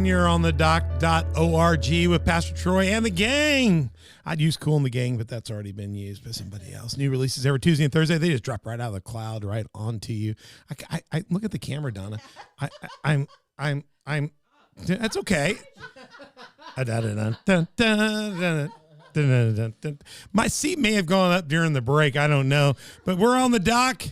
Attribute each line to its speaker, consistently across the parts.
Speaker 1: you're on the doc.org with Pastor Troy and the gang. I'd use Cool and the Gang, but that's already been used by somebody else. New releases every Tuesday and Thursday. They just drop right out of the cloud, right onto you. I look at the camera, Donna. I'm. That's okay. My seat may have gone up during the break. I don't know, but we're on the dock.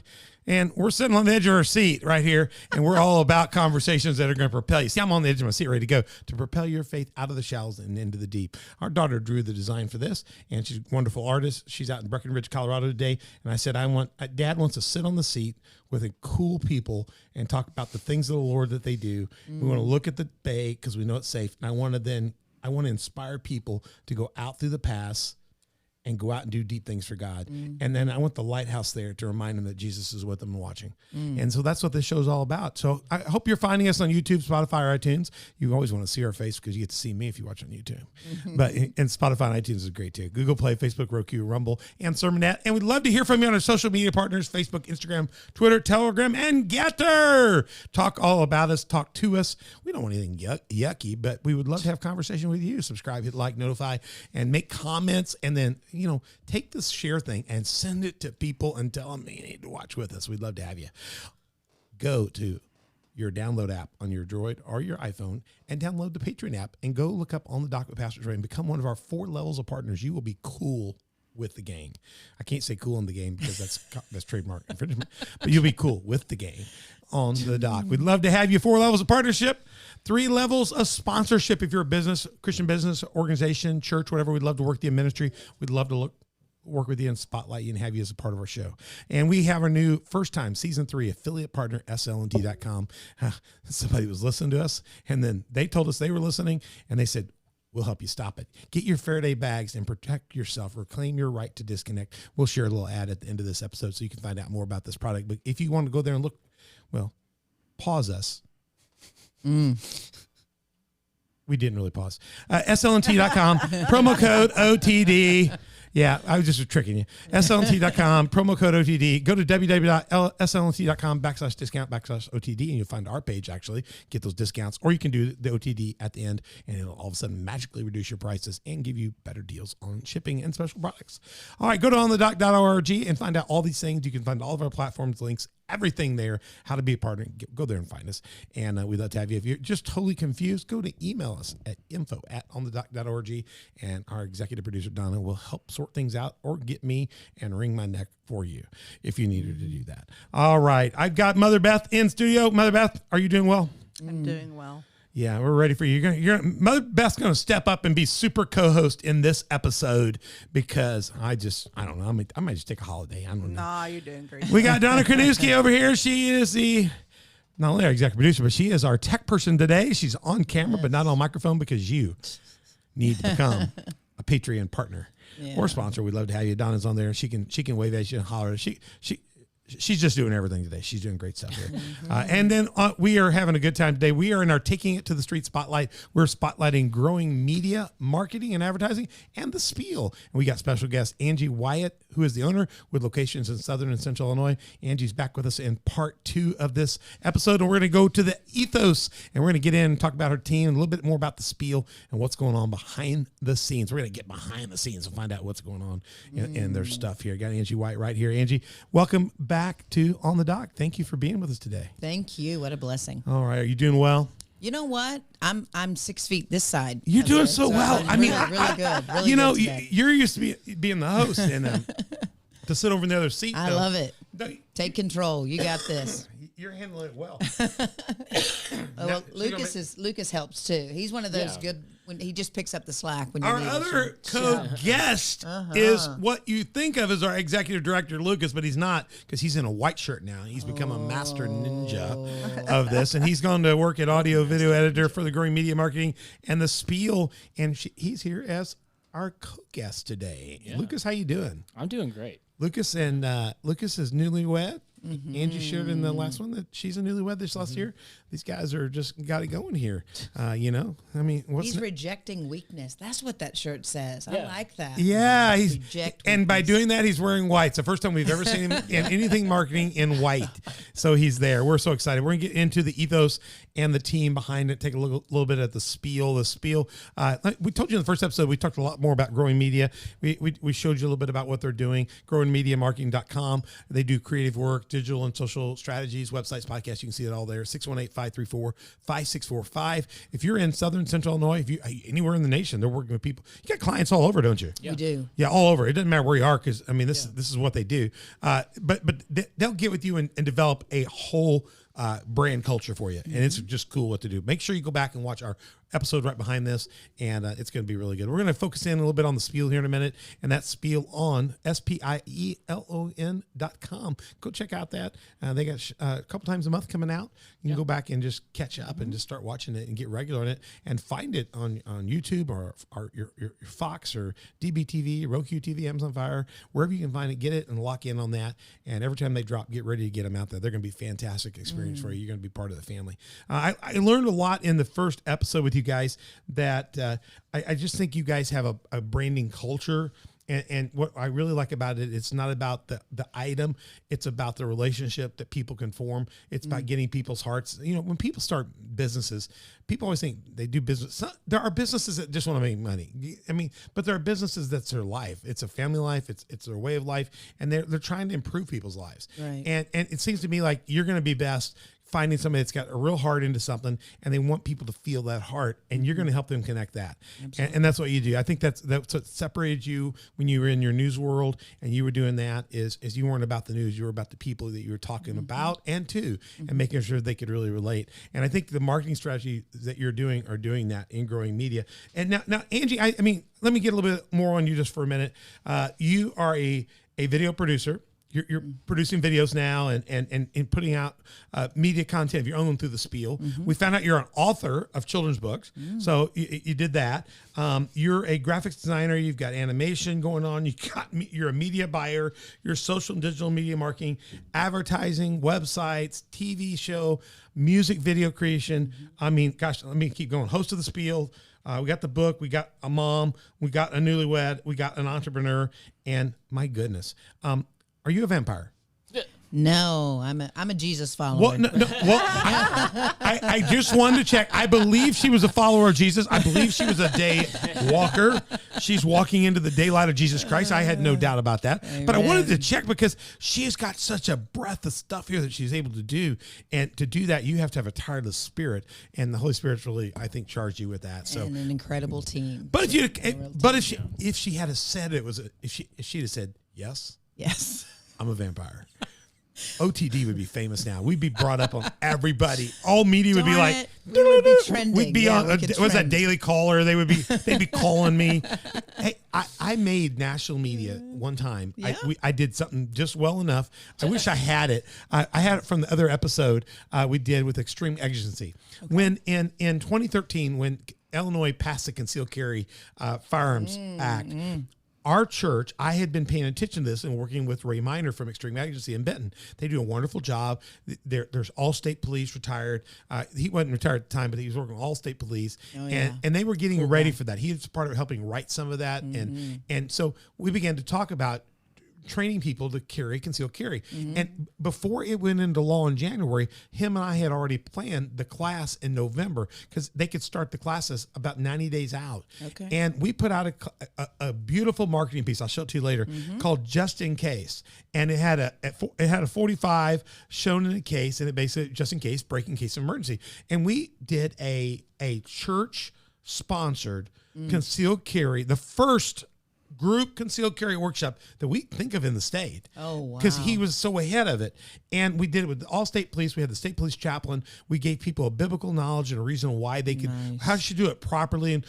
Speaker 1: And we're sitting on the edge of our seat right here, and we're all about conversations that are going to propel you. See, I'm on the edge of my seat ready to go to propel your faith out of the shallows and into the deep. Our daughter drew the design for this, and she's a wonderful artist. She's out in Breckenridge, Colorado today, and I said, Dad wants to sit on the seat with the cool people and talk about the things of the Lord that they do. We want to look at the bay because we know it's safe, and I want to inspire people to go out through the pass and go out and do deep things for God. And then I want the lighthouse there to remind them that Jesus is with them and watching. And so that's what this show is all about. So I hope you're finding us on YouTube, Spotify, or iTunes. You always want to see our face because you get to see me if you watch on YouTube. But and Spotify and iTunes is great too. Google Play, Facebook, Roku, Rumble, and Sermonette. And we'd love to hear from you on our social media partners, Facebook, Instagram, Twitter, Telegram, and Getter. Talk all about us. Talk to us. We don't want anything yucky, but we would love to have conversation with you. Subscribe, hit like, notify, and make comments. And then, take this share thing and send it to people and tell them you need to watch with us. We'd love to have you. Go to your download app on your Droid or your iPhone and download the Patreon app and go look up On the Dock with Pastor Troy and become one of our 4 levels of partners. You will be cool with the gang. I can't say cool in the game because that's trademark infringement, but you'll be cool with the gang on the dock. We'd love to have you. 4 levels of partnership, 3 levels of sponsorship. If you're a business, Christian business, organization, church, whatever, we'd love to work with you in ministry. We'd love to work with you and spotlight you and have you as a part of our show. And we have our new first time season 3 affiliate partner, slnt.com. Somebody was listening to us and then they told us they were listening and they said, we'll help you stop it. Get your Faraday bags and protect yourself. Reclaim your right to disconnect. We'll share a little ad at the end of this episode so you can find out more about this product. But if you want to go there and look, well, pause us. We didn't really pause. slnt.com, promo code OTD. Yeah, I was just tricking you. slnt.com, promo code OTD. Go to www.slnt.com/discount/OTD, and you'll find our page, actually. Get those discounts. Or you can do the OTD at the end, and it'll all of a sudden magically reduce your prices and give you better deals on shipping and special products. All right, go to onthedock.org and find out all these things. You can find all of our platforms, links, everything there, how to be a partner. Go there and find us. And we'd love to have you. If you're just totally confused, go to email us at info@onthedock.org, and our executive producer, Donna, will help sort things out or get me and wring my neck for you if you needed to do that. All right. I've got Mother Beth in studio. Mother Beth, are you doing well?
Speaker 2: I'm doing well.
Speaker 1: Yeah, we're ready for you. Mother Beth's going to step up and be super co-host in this episode because I don't know. I might just take a holiday. I don't know.
Speaker 2: Nah, you're doing great.
Speaker 1: We got Donna Kranuski over here. She is not only our executive producer, but she is our tech person today. She's on camera, but not on microphone because you need to become a Patreon partner or sponsor. We'd love to have you. Donna's on there. She can wave at you and holler. She's just doing everything today. She's doing great stuff here. And then we are having a good time today. We are in our Taking It to the Street spotlight. We're spotlighting growing media, marketing, and advertising, and the spiel. And we got special guest Angie Wyatt, who is the owner with locations in Southern and Central Illinois. Angie's back with us in part 2 of this episode. And we're going to go to the Ethos, and we're going to get in and talk about her team and a little bit more about the spiel and what's going on behind the scenes. We're going to get behind the scenes and find out what's going on in their stuff here. Got Angie Wyatt right here. Angie, welcome back to On the Dock. Thank you for being with us today.
Speaker 3: Thank you. What a blessing.
Speaker 1: All right. Are you doing well?
Speaker 3: You know what? I'm 6 feet this side.
Speaker 1: You're doing so well.
Speaker 3: I mean, really good. Really good
Speaker 1: you're used to being the host and to sit over in the other seat.
Speaker 3: I love it. Take control. You got this.
Speaker 1: You're handling it well.
Speaker 3: Well, Lucas helps too. He's one of those good when he just picks up the slack when
Speaker 1: our other co-guest is what you think of as our executive director, Lucas, but he's not because he's in a white shirt now. He's become a master ninja of this, and he's gone to work at audio video editor for the growing media marketing and the spiel. And he's here as our co-guest today. Yeah. Lucas, how you doing?
Speaker 4: I'm doing great.
Speaker 1: Lucas is newlywed. Angie shared in the last one that she's a newlywed this last year. These guys are just got it going here. I mean,
Speaker 3: he's rejecting weakness. That's what that shirt says. I like that.
Speaker 1: Yeah,
Speaker 3: and
Speaker 1: by doing that, he's wearing white. It's the first time we've ever seen him in anything marketing in white. So he's there. We're so excited. We're gonna get into the ethos and the team behind it. Take a little bit at the spiel. We told you in the first episode, we talked a lot more about growing media. We showed you a little bit about what they're doing. Growingmediamarketing.com. They do creative work, digital and social strategies, websites, podcasts. You can see it all there. 618-534-5645. If you're in Southern Central Illinois, if you anywhere in the nation, they're working with people. You got clients all over, don't you?
Speaker 3: Yeah. We do.
Speaker 1: Yeah, all over. It doesn't matter where you are, because I mean, this is what they do. But they'll get with you and develop a whole brand culture for you, and it's just cool what to do. Make sure you go back and watch our episode right behind this, and it's going to be really good. We're going to focus in a little bit on the spiel here in a minute, and that's spiel on spielon.com. Go check out that. They got a couple times a month coming out. You can go back and just catch up and just start watching it and get regular on it, and find it on YouTube or your Fox or DBTV, Roku TV, Amazon Fire, wherever you can find it. Get it and lock in on that. And every time they drop, get ready to get them out there. They're going to be fantastic experience for you. You're going to be part of the family. I learned a lot in the first episode with you guys that I just think you guys have a branding culture. And what I really like about it, it's not about the item. It's about the relationship that people can form. It's about getting people's hearts. When people start businesses, people always think they do business. There are businesses that just want to make money. I mean, but there are businesses that's their life. It's a family life. It's their way of life. And they're trying to improve people's lives. Right. And it seems to me like you're going to be best finding somebody that's got a real heart into something, and they want people to feel that heart, and you're going to help them connect that. And that's what you do. I think that's what separated you when you were in your news world and you were doing that is you weren't about the news. You were about the people that you were talking about and to, and making sure they could really relate. And I think the marketing strategy that you're doing are doing that in growing media. And now Angie, I mean, let me get a little bit more on you just for a minute. You are a video producer. You're producing videos now and putting out media content of your own through the spiel. We found out you're an author of children's books. So you did that. You're a graphics designer. You've got animation going on. You're a media buyer. You're social and digital media marketing, advertising, websites, TV show, music video creation. I mean, gosh, let me keep going. Host of the spiel. We got the book. We got a mom. We got a newlywed. We got an entrepreneur. And my goodness. Are you a vampire?
Speaker 3: No, I'm a Jesus follower.
Speaker 1: Well, I just wanted to check. I believe she was a follower of Jesus. I believe she was a day walker. She's walking into the daylight of Jesus Christ. I had no doubt about that. Amen. But I wanted to check because she has got such a breadth of stuff here that she's able to do. And to do that, you have to have a tireless spirit. And the Holy Spirit's really, I think, charged you with that. So
Speaker 3: and an incredible team.
Speaker 1: But if she had said it was if she'd have said yes, I'm a vampire. OTD would be famous now. We'd be brought up on everybody. All media would be like,
Speaker 3: we would be trending.
Speaker 1: We'd be on. Was that Daily Caller? They'd be calling me. Hey, I made national media one time. Yeah. I did something just well enough. I wish I had it. I had it from the other episode we did with Extreme Exigency. Okay. When in 2013, when Illinois passed the Concealed Carry Firearms Act. Our church, I had been paying attention to this and working with Ray Miner from Extreme Agency in Benton. They do a wonderful job. There's all state police retired. He wasn't retired at the time, but he was working with all state police. Oh, yeah. And they were getting ready for that. He was part of helping write some of that. And so we began to talk about training people to concealed carry. And before it went into law in January, him and I had already planned the class in November because they could start the classes about 90 days out. Okay. And we put out a beautiful marketing piece, I'll show it to you later, called Just in Case. And it had a 45 shown in a case, and it basically, just in case, break in case of emergency. And we did a church sponsored concealed carry, the first group concealed carry workshop that we think of in the state. Oh, wow. Because he was so ahead of it. And we did it with all state police. We had the state police chaplain. We gave people a biblical knowledge and a reason why they could, how should you do it properly, and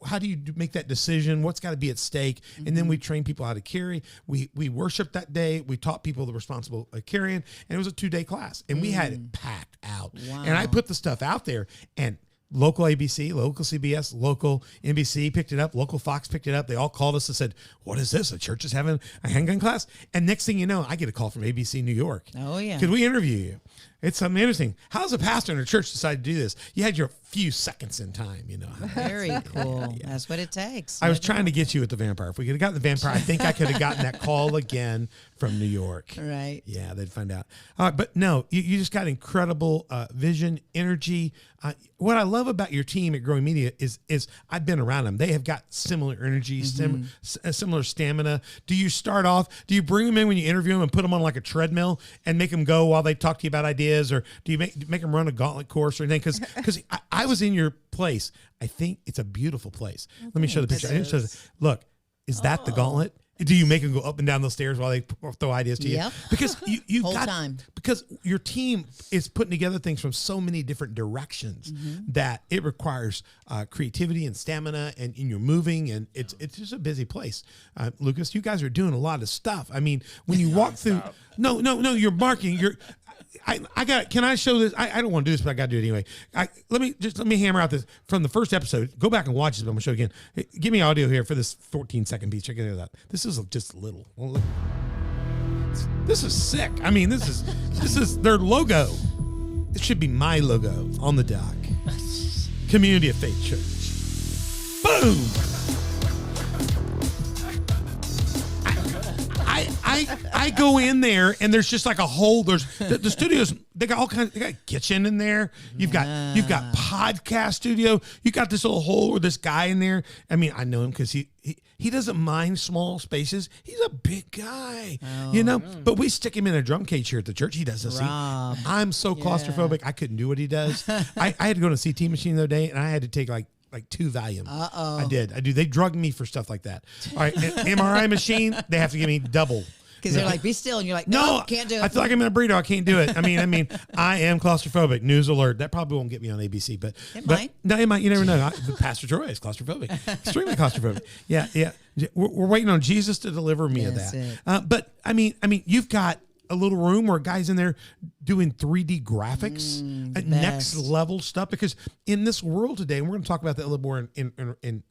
Speaker 1: how do you make that decision? What's got to be at stake? And then we trained people how to carry. We worshiped that day. We taught people the responsible carrying, and it was a 2-day class. And we had it packed out. Wow. And I put the stuff out there, and Local ABC, local CBS, local NBC picked it up, local Fox picked it up. They all called us and said, what is this? A church is having a handgun class? And next thing you know, I get a call from ABC New York.
Speaker 3: Oh, yeah.
Speaker 1: Could we interview you? It's something interesting. How does a pastor in a church decide to do this? You had your few seconds in time, you know.
Speaker 3: Very cool. Yeah. That's what it takes.
Speaker 1: I was trying to get you at the vampire. If we could have gotten the vampire, I think I could have gotten that call again from New York.
Speaker 3: Right.
Speaker 1: Yeah, they'd find out. But no, you just got incredible vision, energy. What I love about your team at Growing Media is I've been around them. They have got similar energy, similar stamina. Do you start off, do you bring them in when you interview them and put them on like a treadmill and make them go while they talk to you about ideas? Or do you make them run a gauntlet course or anything? Because I was in your place. I think it's a beautiful place. Let me show the picture. Look, is that the gauntlet? Do you make them go up and down those stairs while they throw ideas to you?
Speaker 3: Yep.
Speaker 1: Because you
Speaker 3: Whole
Speaker 1: got
Speaker 3: time.
Speaker 1: Because your team is putting together things from so many different directions that it requires creativity and stamina, and you're moving, and it's just a busy place. Lucas, you guys are doing a lot of stuff. I mean, when you walk through, no, you're marking. Can I show this? I don't want to do this, but I got to do it anyway. Let me hammer out this from the first episode. Go back and watch this, but I'm going to show you again. Hey, give me audio here for this 14-second piece. Check it out. This is just little. Well, look. This is sick. I mean, this is their logo. It should be my logo on the dock. Community of Faith Church. Boom. I go in there and there's just like a whole, there's the studios, they got all kinds, they got a kitchen in there. You've got podcast studio. You got this little hole with this guy in there. I mean, I know him because he doesn't mind small spaces. He's a big guy, but we stick him in a drum cage here at the church. He does this. I'm so claustrophobic. I couldn't do what he does. I had to go to a CT machine the other day and I had to take like 2 Valium. I do. They drugged me for stuff like that. All right. MRI machine, they have to give me double.
Speaker 3: Because they're like, be still. And you're like, no, can't do it.
Speaker 1: I feel like I'm in a burrito. I can't do it. I mean, I am claustrophobic. News alert. That probably won't get me on ABC, but it might. No, it might. You never know. Pastor Troy is claustrophobic. Extremely claustrophobic. Yeah. We're waiting on Jesus to deliver me of that. But I mean, you've got a little room where guys in there doing 3D graphics, next level stuff. Because in this world today, and we're going to talk about that a little more in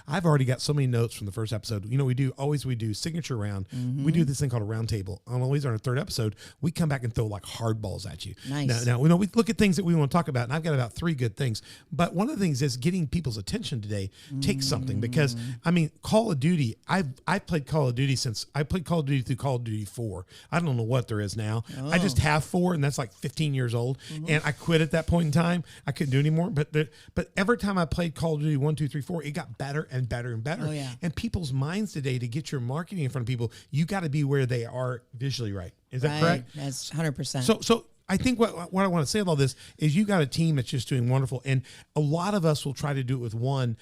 Speaker 1: I've already got so many notes from the first episode. We do signature round. We do this thing called a round table. Always on our 3rd episode, we come back and throw like hardballs at you.
Speaker 3: Nice.
Speaker 1: Now we look at things that we want to talk about, and I've got about 3 good things. But one of the things is getting people's attention today takes something, because I mean, Call of Duty, I've played Call of Duty since I played Call of Duty through Call of Duty 4. I don't know what there is now. I just have 4, and that's like 15 years old. And I quit at that point in time. I couldn't do anymore. But every time I played Call of Duty 1, 2, 3, 4, it got better and better and better. And people's minds today, to get your marketing in front of people, you got to be where they are visually right. Is that correct?
Speaker 3: That's 100%.
Speaker 1: So I think what I want to say with all this is you got a team that's just doing wonderful. And a lot of us will try to do it with one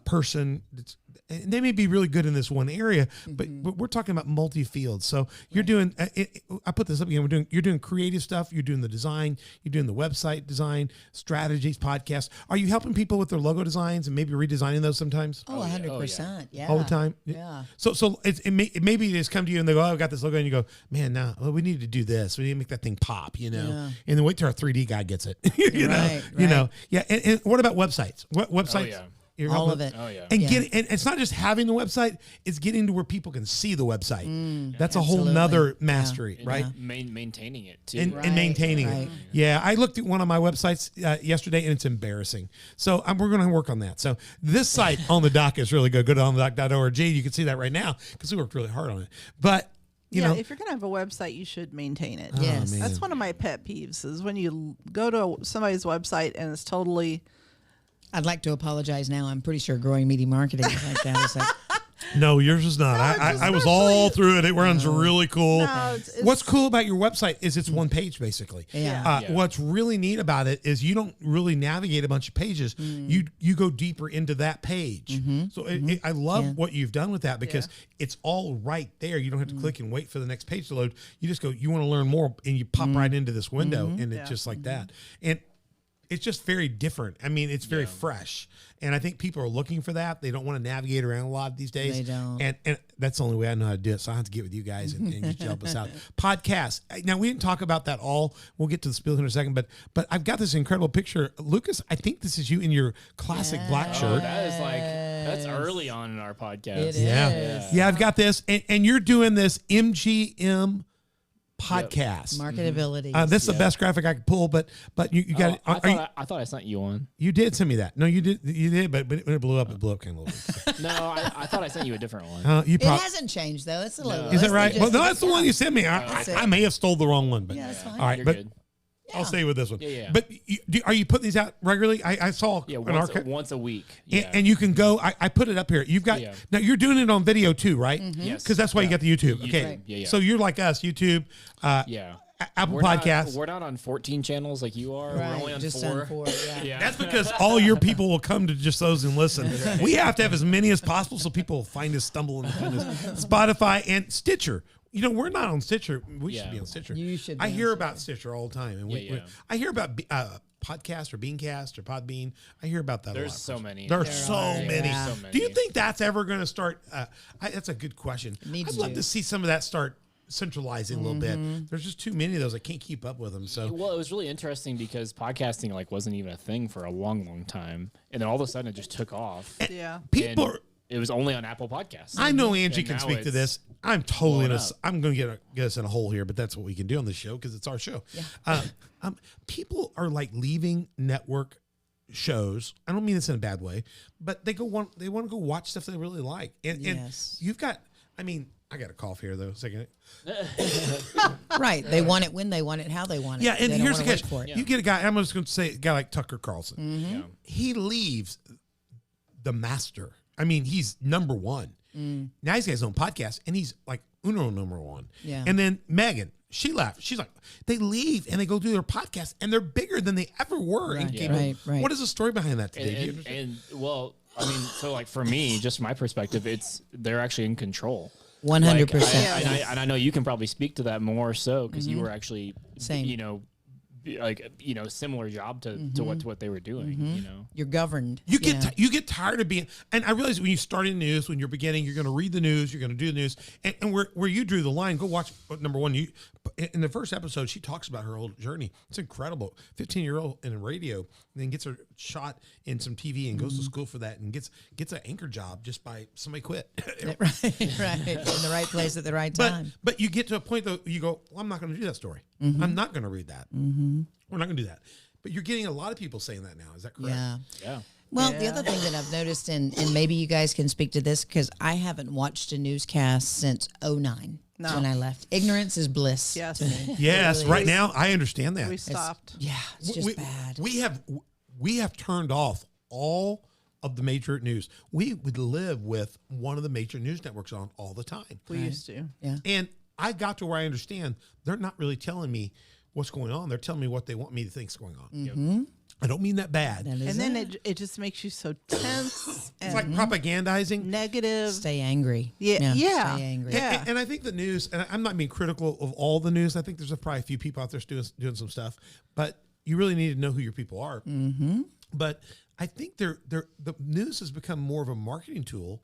Speaker 1: person. And they may be really good in this one area, but we're talking about multi-field. So you're doing, I put this up again, you're doing creative stuff, you're doing the design, you're doing the website design, strategies, podcasts. Are you helping people with their logo designs and maybe redesigning those sometimes?
Speaker 3: 100%. Yeah.
Speaker 1: All the time?
Speaker 3: Yeah.
Speaker 1: So maybe they just come to you and they go, I've got this logo, and you go, man, no, we need to do this. We need to make that thing pop, And then wait till our 3D guy gets it, Yeah. And what about websites? What websites?
Speaker 3: All of it.
Speaker 1: Oh yeah. And it's not just having the website, it's getting to where people can see the website. That's a whole nother mastery, right?
Speaker 2: Maintaining it too.
Speaker 1: And maintaining it. Yeah. I looked at one of my websites yesterday and it's embarrassing. So we're going to work on that. So this site on the dock is really good. Go to onthedock.org. You can see that right now because we worked really hard on it. But you know,
Speaker 4: if you're going to have a website, you should maintain it.
Speaker 3: Yes.
Speaker 4: That's one of my pet peeves is when you go to somebody's website and it's totally...
Speaker 3: I'd like to apologize now. I'm pretty sure Growing Media Marketing is like that. It's like,
Speaker 1: no, yours is not. I was all through it. It runs really cool.
Speaker 4: No, it's
Speaker 1: What's cool about your website is it's one page, basically. What's really neat about it is you don't really navigate a bunch of pages. You go deeper into that page. So I love what you've done with that because it's all right there. You don't have to click and wait for the next page to load. You just go, you want to learn more, and you pop right into this window, and it's just like that. And it's just very different. I mean, it's very fresh. And I think people are looking for that. They don't want to navigate around a lot these days.
Speaker 3: They don't.
Speaker 1: And that's the only way I know how to do it. So I have to get with you guys and get you to help us out. Podcasts. Now, we didn't talk about that all. We'll get to the spiel in a second. But I've got this incredible picture. Lucas, I think this is you in your classic black shirt.
Speaker 2: That is that's early on in our podcast.
Speaker 3: It
Speaker 1: Yeah.
Speaker 3: is.
Speaker 1: Yeah, I've got this. And you're doing this MGM podcast.
Speaker 3: MarketAbilities.
Speaker 1: That's the best graphic I could pull, but you got it.
Speaker 2: I thought I sent you one.
Speaker 1: You did send me that. No, you did, but when it blew up kind of a little bit.
Speaker 2: No, I thought I sent you a different one.
Speaker 3: It hasn't changed though. It's a logo.
Speaker 1: Is it right? Well, no, that's the one you sent me. I may have stole the wrong one, but
Speaker 3: Yeah, that's fine.
Speaker 1: all right,
Speaker 2: You're
Speaker 1: but
Speaker 2: good.
Speaker 1: I'll stay with this one.
Speaker 2: Yeah.
Speaker 1: But are you putting these out regularly? I saw
Speaker 2: Yeah,
Speaker 1: an archive.
Speaker 2: once a week. Yeah.
Speaker 1: And you can go. I put it up here. You've got now. You're doing it on video too, right?
Speaker 2: Yes.
Speaker 1: Because that's why you got the YouTube. Okay.
Speaker 2: Right. Yeah.
Speaker 1: So you're like us, YouTube.
Speaker 2: Yeah.
Speaker 1: Apple
Speaker 2: We're
Speaker 1: Podcasts.
Speaker 2: We're not on 14 channels like you are.
Speaker 3: Right,
Speaker 2: We're only on
Speaker 3: just
Speaker 2: 4.
Speaker 3: on 4. Yeah.
Speaker 2: Yeah.
Speaker 1: That's because all your people will come to just those and listen. We have to have as many as possible so people will find us, stumble and find us. Spotify and Stitcher. You know, we're not on Stitcher. We should be on Stitcher.
Speaker 3: You should be
Speaker 1: I
Speaker 3: on
Speaker 1: hear about Stitcher all the time. And
Speaker 2: Yeah.
Speaker 1: I hear about Podcast or Beancast or Podbean. I hear about that a lot.
Speaker 2: There's so many.
Speaker 1: There are so many.
Speaker 3: Yeah.
Speaker 2: So many.
Speaker 1: Do you think that's ever going to start? That's a good question.
Speaker 3: Needs
Speaker 1: I'd love
Speaker 3: to.
Speaker 1: to see some of that start centralizing a little bit. There's just too many of those. I can't keep up with them. So
Speaker 2: Well, it was really interesting because podcasting wasn't even a thing for a long time, and then all of a sudden it just took off.
Speaker 4: Yeah.
Speaker 1: people
Speaker 2: And
Speaker 1: are.
Speaker 2: it was only on Apple Podcasts.
Speaker 1: I know Angie
Speaker 2: And
Speaker 1: can
Speaker 2: now
Speaker 1: speak to
Speaker 2: it's
Speaker 1: this. I'm totally
Speaker 2: blowing up.
Speaker 1: I'm going to get us in a hole here, but that's what we can do on this show because it's our show. Yeah. People are like leaving network shows. I don't mean this in a bad way, but they want to go watch stuff they really like. And you've got. I mean, I got a cough here though. Second.
Speaker 3: Right. They want it when they want it, how they want it.
Speaker 1: Yeah, and
Speaker 3: They don't
Speaker 1: here's the
Speaker 3: wanna
Speaker 1: catch.
Speaker 3: wait for it.
Speaker 1: You get a guy. I'm just going to say a guy like Tucker Carlson.
Speaker 2: Yeah.
Speaker 1: He leaves the master. I mean, he's number one. Now he's got his own podcast, and he's like number one.
Speaker 3: Yeah.
Speaker 1: And then Megan, she left. She's like, they leave and they go do their podcast, and they're bigger than they ever were.
Speaker 3: Right,
Speaker 1: And capable.
Speaker 3: right.
Speaker 1: What is the story behind that today? Do you understand?
Speaker 2: And well, I mean, so for me, just my perspective, they're actually in control.
Speaker 3: 100%.
Speaker 2: And I know you can probably speak to that more so because you were actually,
Speaker 3: Same.
Speaker 2: similar job to what they were doing. You know,
Speaker 3: You're governed.
Speaker 1: You get tired of being, and I realize when you start in news, when you're beginning, you're going to read the news, you're going to do the news, and where you drew the line, go watch number one. You in the first episode, she talks about her whole journey. It's incredible. 15-year-old in radio, and then gets her shot in some TV and goes to school for that, and gets an anchor job just by somebody quit.
Speaker 3: right. In the right place at the right time.
Speaker 1: But you get to a point though, you go, well, I'm not going to do that story. I'm not going to read that. We're not going to do that. But you're getting a lot of people saying that now. Is that correct?
Speaker 3: Yeah.
Speaker 2: yeah.
Speaker 3: Well, the other thing that I've noticed, and maybe you guys can speak to this, because I haven't watched a newscast since 2009 when I left. Ignorance is bliss.
Speaker 4: Yes.
Speaker 3: To me.
Speaker 1: Yes.
Speaker 3: It really
Speaker 1: Right
Speaker 3: is.
Speaker 1: now, I understand that.
Speaker 4: We stopped.
Speaker 3: Yeah, it's just bad.
Speaker 1: We have turned off all of the major news. We would live with one of the major news networks on all the time.
Speaker 4: We used to.
Speaker 3: Yeah.
Speaker 1: And I got to where I understand they're not really telling me what's going on. They're telling me what they want me to think is going on. I don't mean that bad.
Speaker 3: That is
Speaker 4: And then it just makes you so tense and
Speaker 1: It's like propagandizing.
Speaker 4: negative.
Speaker 3: stay angry.
Speaker 4: Yeah.
Speaker 3: Stay angry.
Speaker 4: Yeah.
Speaker 1: And I think the news, and I'm not being critical of all the news. I think there's probably a few people out there doing some stuff, but you really need to know who your people are. But I think the news has become more of a marketing tool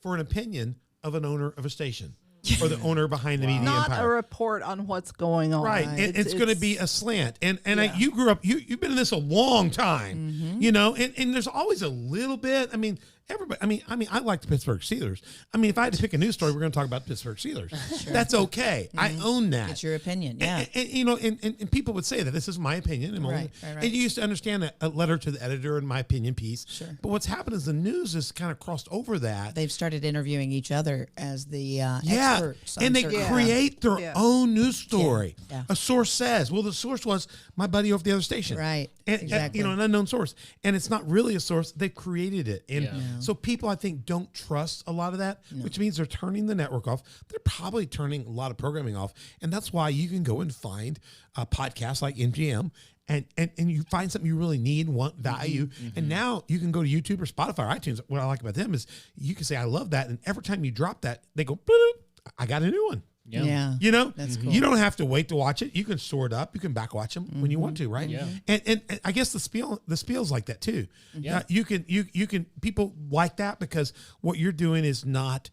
Speaker 1: for an opinion of an owner of a station or the owner behind the media
Speaker 4: Not
Speaker 1: empire.
Speaker 4: a report on what's going on.
Speaker 1: Right. It's going to be a slant. And you grew up, you've been in this a long time, you know, and there's always a little bit. I mean, everybody, I mean, I like the Pittsburgh Steelers. I mean, if I had to pick a news story, we're going to talk about Pittsburgh Steelers. That's okay. I own that.
Speaker 3: It's your opinion. Yeah.
Speaker 1: And you know, and people would say that this is my opinion. And
Speaker 3: Right.
Speaker 1: And you used to understand a letter to the editor and my opinion piece.
Speaker 3: Sure.
Speaker 1: But what's happened is the news has kind of crossed over that.
Speaker 3: They've started interviewing each other as the experts. on
Speaker 1: And they
Speaker 3: certain-
Speaker 1: create their own news story.
Speaker 3: Yeah.
Speaker 1: A source says, well, the source was my buddy over the other station.
Speaker 3: Right.
Speaker 1: And,
Speaker 3: Exactly.
Speaker 1: you know, an unknown source. And it's not really a source. They created it. And so people, I think, don't trust a lot of that, which means they're turning the network off. They're probably turning a lot of programming off. And that's why you can go and find a podcast like MGM and you find something you really need, want, value. And now you can go to YouTube or Spotify or iTunes. What I like about them is you can say, I love that. And every time you drop that, they go, bloop, I got a new one.
Speaker 2: Yeah.
Speaker 1: You know,
Speaker 3: That's cool.
Speaker 1: you don't have to wait to watch it. You can store it up. You can back watch them when you want to, right?
Speaker 2: Yeah.
Speaker 1: And I guess the spiel's like that too.
Speaker 2: Yeah.
Speaker 1: You can people like that because what you're doing is not.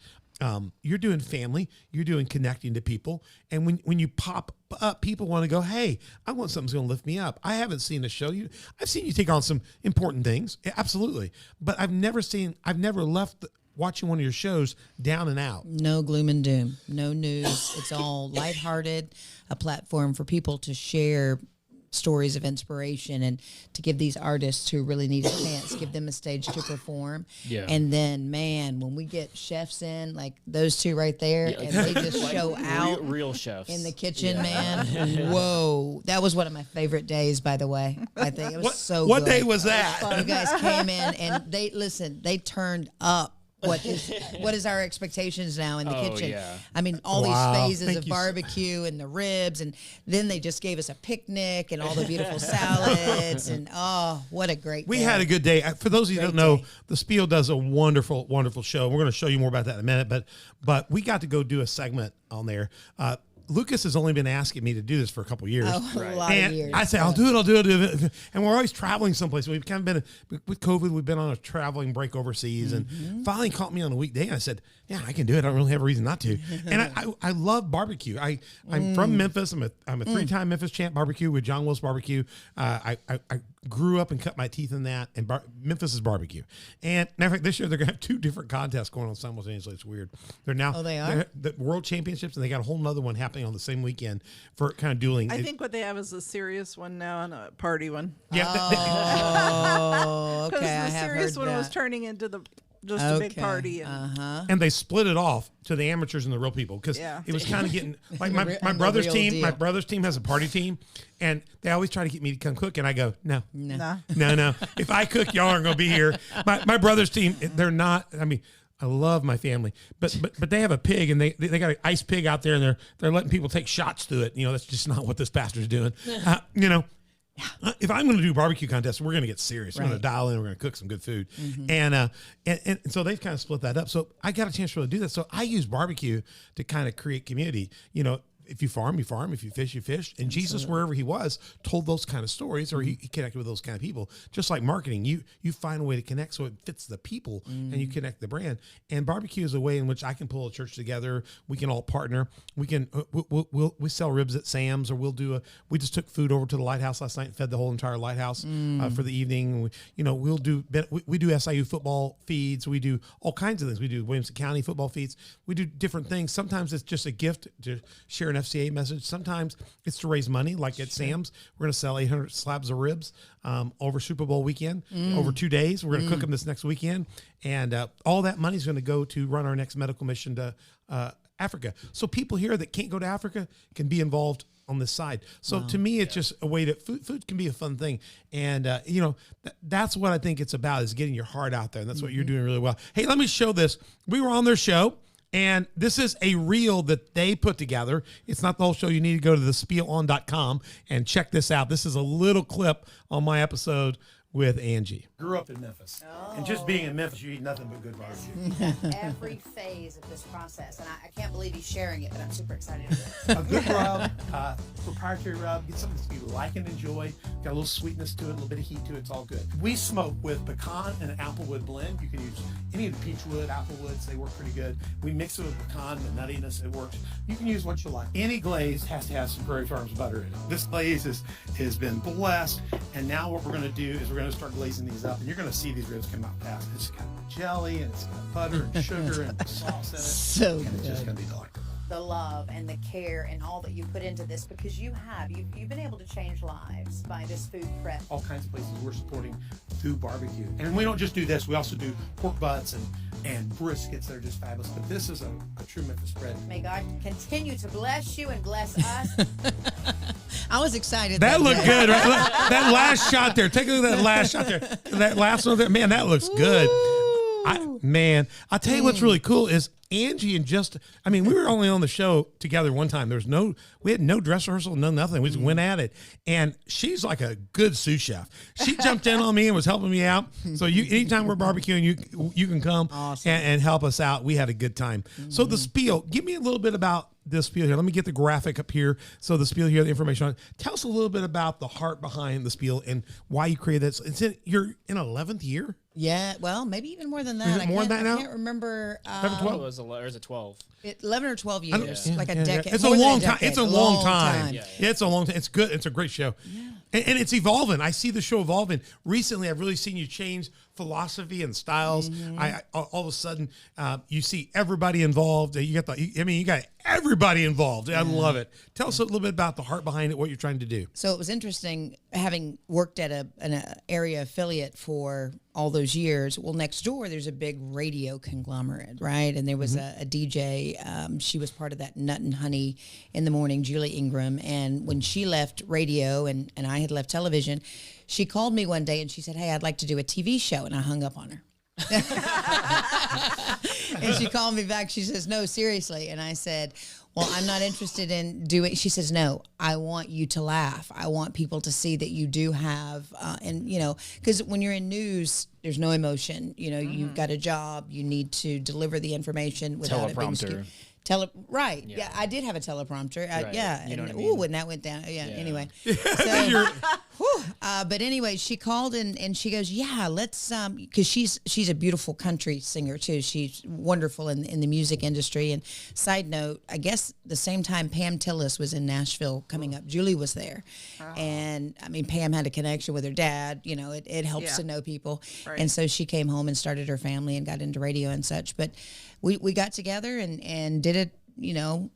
Speaker 1: You're doing family. You're doing connecting to people. And when you pop up, people want to go, hey, I want something that's going to lift me up. I haven't seen a show. I've seen you take on some important things. Absolutely. But I've never left watching one of your shows down and out.
Speaker 3: No gloom and doom, no news. It's all lighthearted, a platform for people to share stories of inspiration and to give these artists who really need a chance, give them a stage to perform.
Speaker 2: Yeah.
Speaker 3: And then, man, when we get chefs in, like those two right there, and they just show out
Speaker 2: real chefs
Speaker 3: in the kitchen, man. Whoa. That was one of my favorite days, by the way. I think it was so
Speaker 1: What
Speaker 3: good.
Speaker 1: day was that?
Speaker 3: You guys came in and they turned up. What is our expectations now in the kitchen?
Speaker 2: Yeah.
Speaker 3: I mean, all
Speaker 1: Wow.
Speaker 3: these phases
Speaker 1: Thank
Speaker 3: of
Speaker 1: you so-
Speaker 3: barbecue and the ribs, and then they just gave us a picnic and all the beautiful salads, and oh, what a great
Speaker 1: We
Speaker 3: day.
Speaker 1: had a good day. For those of you who
Speaker 3: Great
Speaker 1: don't know,
Speaker 3: day.
Speaker 1: the Spiel does a wonderful, wonderful show. We're going to show you more about that in a minute, but we got to go do a segment on there. Lucas has only been asking me to do this for a couple of years.
Speaker 3: Oh, a lot
Speaker 1: And
Speaker 3: of years.
Speaker 1: I say, I'll do it. And we're always traveling someplace. We've kind of been, with COVID, we've been on a traveling break overseas. And finally caught me on a weekday. And I said, yeah, I can do it. I don't really have a reason not to. And I love barbecue. I'm from Memphis. I'm a 3-time Memphis champ barbecue with John Willis Barbecue. I grew up and cut my teeth in that. And Memphis is barbecue. And matter of fact, this year they're going to have 2 different contests going on simultaneously. It's weird. They're now
Speaker 3: Oh, they are?
Speaker 1: the World Championships, and they got a whole nother one happening on the same weekend for kind of dueling.
Speaker 4: I think what they have is a serious one now and a party one.
Speaker 1: Yeah,
Speaker 3: Oh,
Speaker 4: Because
Speaker 3: okay. I
Speaker 4: the
Speaker 3: have
Speaker 4: serious
Speaker 3: heard
Speaker 4: one was
Speaker 3: that.
Speaker 4: turning into just a big
Speaker 3: Okay.
Speaker 4: party. And
Speaker 1: and they split it off to the amateurs and the real people because
Speaker 4: Yeah.
Speaker 1: it was kind of getting like
Speaker 3: The
Speaker 1: my
Speaker 3: the
Speaker 1: brother's
Speaker 3: real
Speaker 1: team.
Speaker 3: deal.
Speaker 1: My brother's team has a party team, and they always try to get me to come cook, and I go, no.
Speaker 4: nah.
Speaker 1: No. If I cook, y'all aren't going to be here. My brother's team, they're not. I mean, I love my family, but they have a pig, and they got an ice pig out there, and they're letting people take shots to it. You know, that's just not what this pastor's doing. You know. If I'm going to do barbecue contests, we're going to get serious. We're going to dial in. We're going to cook some good food, and so they've kind of split that up. So I got a chance to really do that. So I use barbecue to kind of create community. You know, if you farm, you farm. If you fish, you fish. And Jesus, wherever he was, told those kind of stories, or he connected with those kind of people. Just like marketing, you find a way to connect so it fits the people, and you connect the brand. And barbecue is a way in which I can pull a church together. We can all partner. We can we sell ribs at Sam's, or we just took food over to the lighthouse last night and fed the whole entire lighthouse for the evening. We do SIU football feeds. We do all kinds of things. We do Williamson County football feeds. We do different things. Sometimes it's just a gift to share an FCA message. Sometimes it's to raise money, like at Sam's. We're going to sell 800 slabs of ribs over Super Bowl weekend, over 2 days. We're going to cook them this next weekend. And all that money is going to go to run our next medical mission to Africa. So people here that can't go to Africa can be involved on this side. So to me, it's just a way to food can be a fun thing. And, that's what I think it's about, is getting your heart out there. And that's what you're doing really well. Hey, let me show this. We were on their show. And this is a reel that they put together. It's not the whole show. You need to go to thespielon.com and check this out. This is a little clip on my episode with Angie. Grew up in Memphis. And just being in Memphis, you eat nothing but good barbecue.
Speaker 5: Every phase of this process, and I can't believe he's sharing it, but I'm super excited.
Speaker 1: A good rub, proprietary rub, get something that you like and enjoy. Got a little sweetness to it, a little bit of heat to it. It's all good. We smoke with pecan and applewood blend. You can use any of the peachwood, applewoods. They work pretty good. We mix it with pecan, the nuttiness, it works. You can use what you like. Any glaze has to have some Prairie Farms butter in it. This glaze has been blessed, and now what we're going to do is we're going to start glazing these up, and you're going to see these ribs come out fast. It's got jelly, and it's got butter and sugar and sauce in it.
Speaker 3: So
Speaker 1: and it's just
Speaker 3: good.
Speaker 1: going to be delightful.
Speaker 5: The love and the care and all that you put into this, because you've been able to change lives by this food prep.
Speaker 1: All kinds of places we're supporting through barbecue. And we don't just do this, we also do pork butts and briskets that are just fabulous. But this is a true Memphis spread.
Speaker 5: May God continue to bless you and bless us.
Speaker 3: I was excited.
Speaker 1: That looked
Speaker 3: day.
Speaker 1: good, right? That last shot there. Take a look at that last shot there. That last one there. Man, that looks good. I'll tell you what's really cool is Angie we were only on the show together one time. We had no dress rehearsal, no nothing. We just went at it. And she's like a good sous chef. She jumped in on me and was helping me out. So anytime we're barbecuing, you can come
Speaker 3: Awesome.
Speaker 1: and help us out. We had a good time. So the spiel, give me a little bit about this spiel here. Let me get the graphic up here. So the spiel here, the information on it. Tell us a little bit about the heart behind the spiel and why you created this. You're in 11th year?
Speaker 3: Yeah, well, maybe even more than that.
Speaker 1: Is it more than that now?
Speaker 3: I can't remember.
Speaker 2: 12 was 11, or is it 12?
Speaker 3: 11 or 12 years, like a decade.
Speaker 1: It's a
Speaker 3: more than
Speaker 1: long time.
Speaker 3: decade.
Speaker 1: It's a long time.
Speaker 2: Yeah.
Speaker 1: It's a long time. It's good. It's a great show. Yeah. And it's evolving. I see the show evolving. Recently, I've really seen you change philosophy and styles. I all of a sudden, you see everybody involved. You got everybody involved. I love it. Tell us a little bit about the heart behind it, what you're trying to do.
Speaker 3: So it was interesting having worked at an area affiliate for all those years. Well, next door, there's a big radio conglomerate, right? And there was a DJ. She was part of that Nut and Honey in the morning, Julie Ingram. And when she left radio and I had left television, she called me one day and she said, "Hey, I'd like to do a TV show." And I hung up on her. And she called me back. She says, "No, seriously." And I said, "Well, I'm not interested in doing." She says, "No, I want you to laugh. I want people to see that you do have, because when you're in news, there's no emotion. You've got a job. You need to deliver the information without it being
Speaker 2: Teleprompter.
Speaker 3: Right. Yeah, I did have a teleprompter.
Speaker 2: Right.
Speaker 3: Yeah.
Speaker 2: You know
Speaker 3: And
Speaker 2: what I mean?
Speaker 3: when that went down. Yeah.
Speaker 2: Yeah.
Speaker 3: Anyway. So, but anyway, she called and she goes, "Yeah, let's," because she's a beautiful country singer too. She's wonderful in the music industry. And side note, I guess the same time Pam Tillis was in Nashville coming up, Julie was there. And I mean, Pam had a connection with her dad. It helps to know people.
Speaker 4: Right.
Speaker 3: And so she came home and started her family and got into radio and such. But we got together and did it,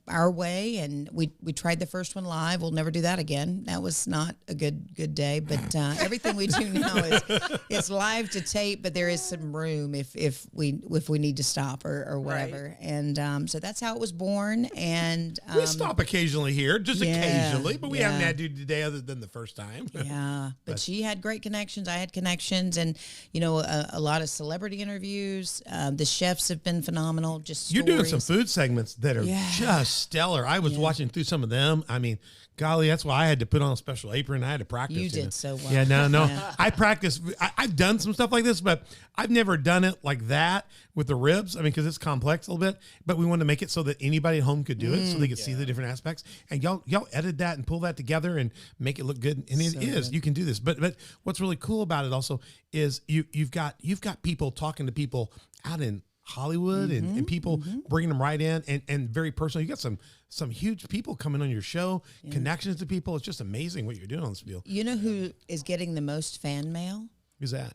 Speaker 3: our way, and we tried the first one live. We'll never do that again. That was not a good day. But everything we do now is live to tape. But there is some room if we need to stop or whatever. Right. And so that's how it was born. And
Speaker 1: we stop occasionally here, just occasionally, but we haven't had to today other than the first time.
Speaker 3: Yeah, but she had great connections. I had connections, and a lot of celebrity interviews. The chefs have been phenomenal. Just
Speaker 1: You're doing
Speaker 3: stories.
Speaker 1: some food segments that are just stellar. I was watching through some of them. I mean, golly, that's why I had to put on a special apron. I had to practice.
Speaker 3: You did so well.
Speaker 1: Yeah, no.
Speaker 3: Yeah.
Speaker 1: I practice. I've done some stuff like this, but I've never done it like that with the ribs. I mean, because it's complex a little bit, but we wanted to make it so that anybody at home could do it, so they could see the different aspects. And y'all edit that and pull that together and make it look good. And it is. You can do this. But what's really cool about it also is you've got people talking to people out in Hollywood and people bringing them right in and very personal. You got some huge people coming on your show, connections to people. It's just amazing what you're doing on this deal.
Speaker 3: You know who is getting the most fan mail?
Speaker 1: Who's that?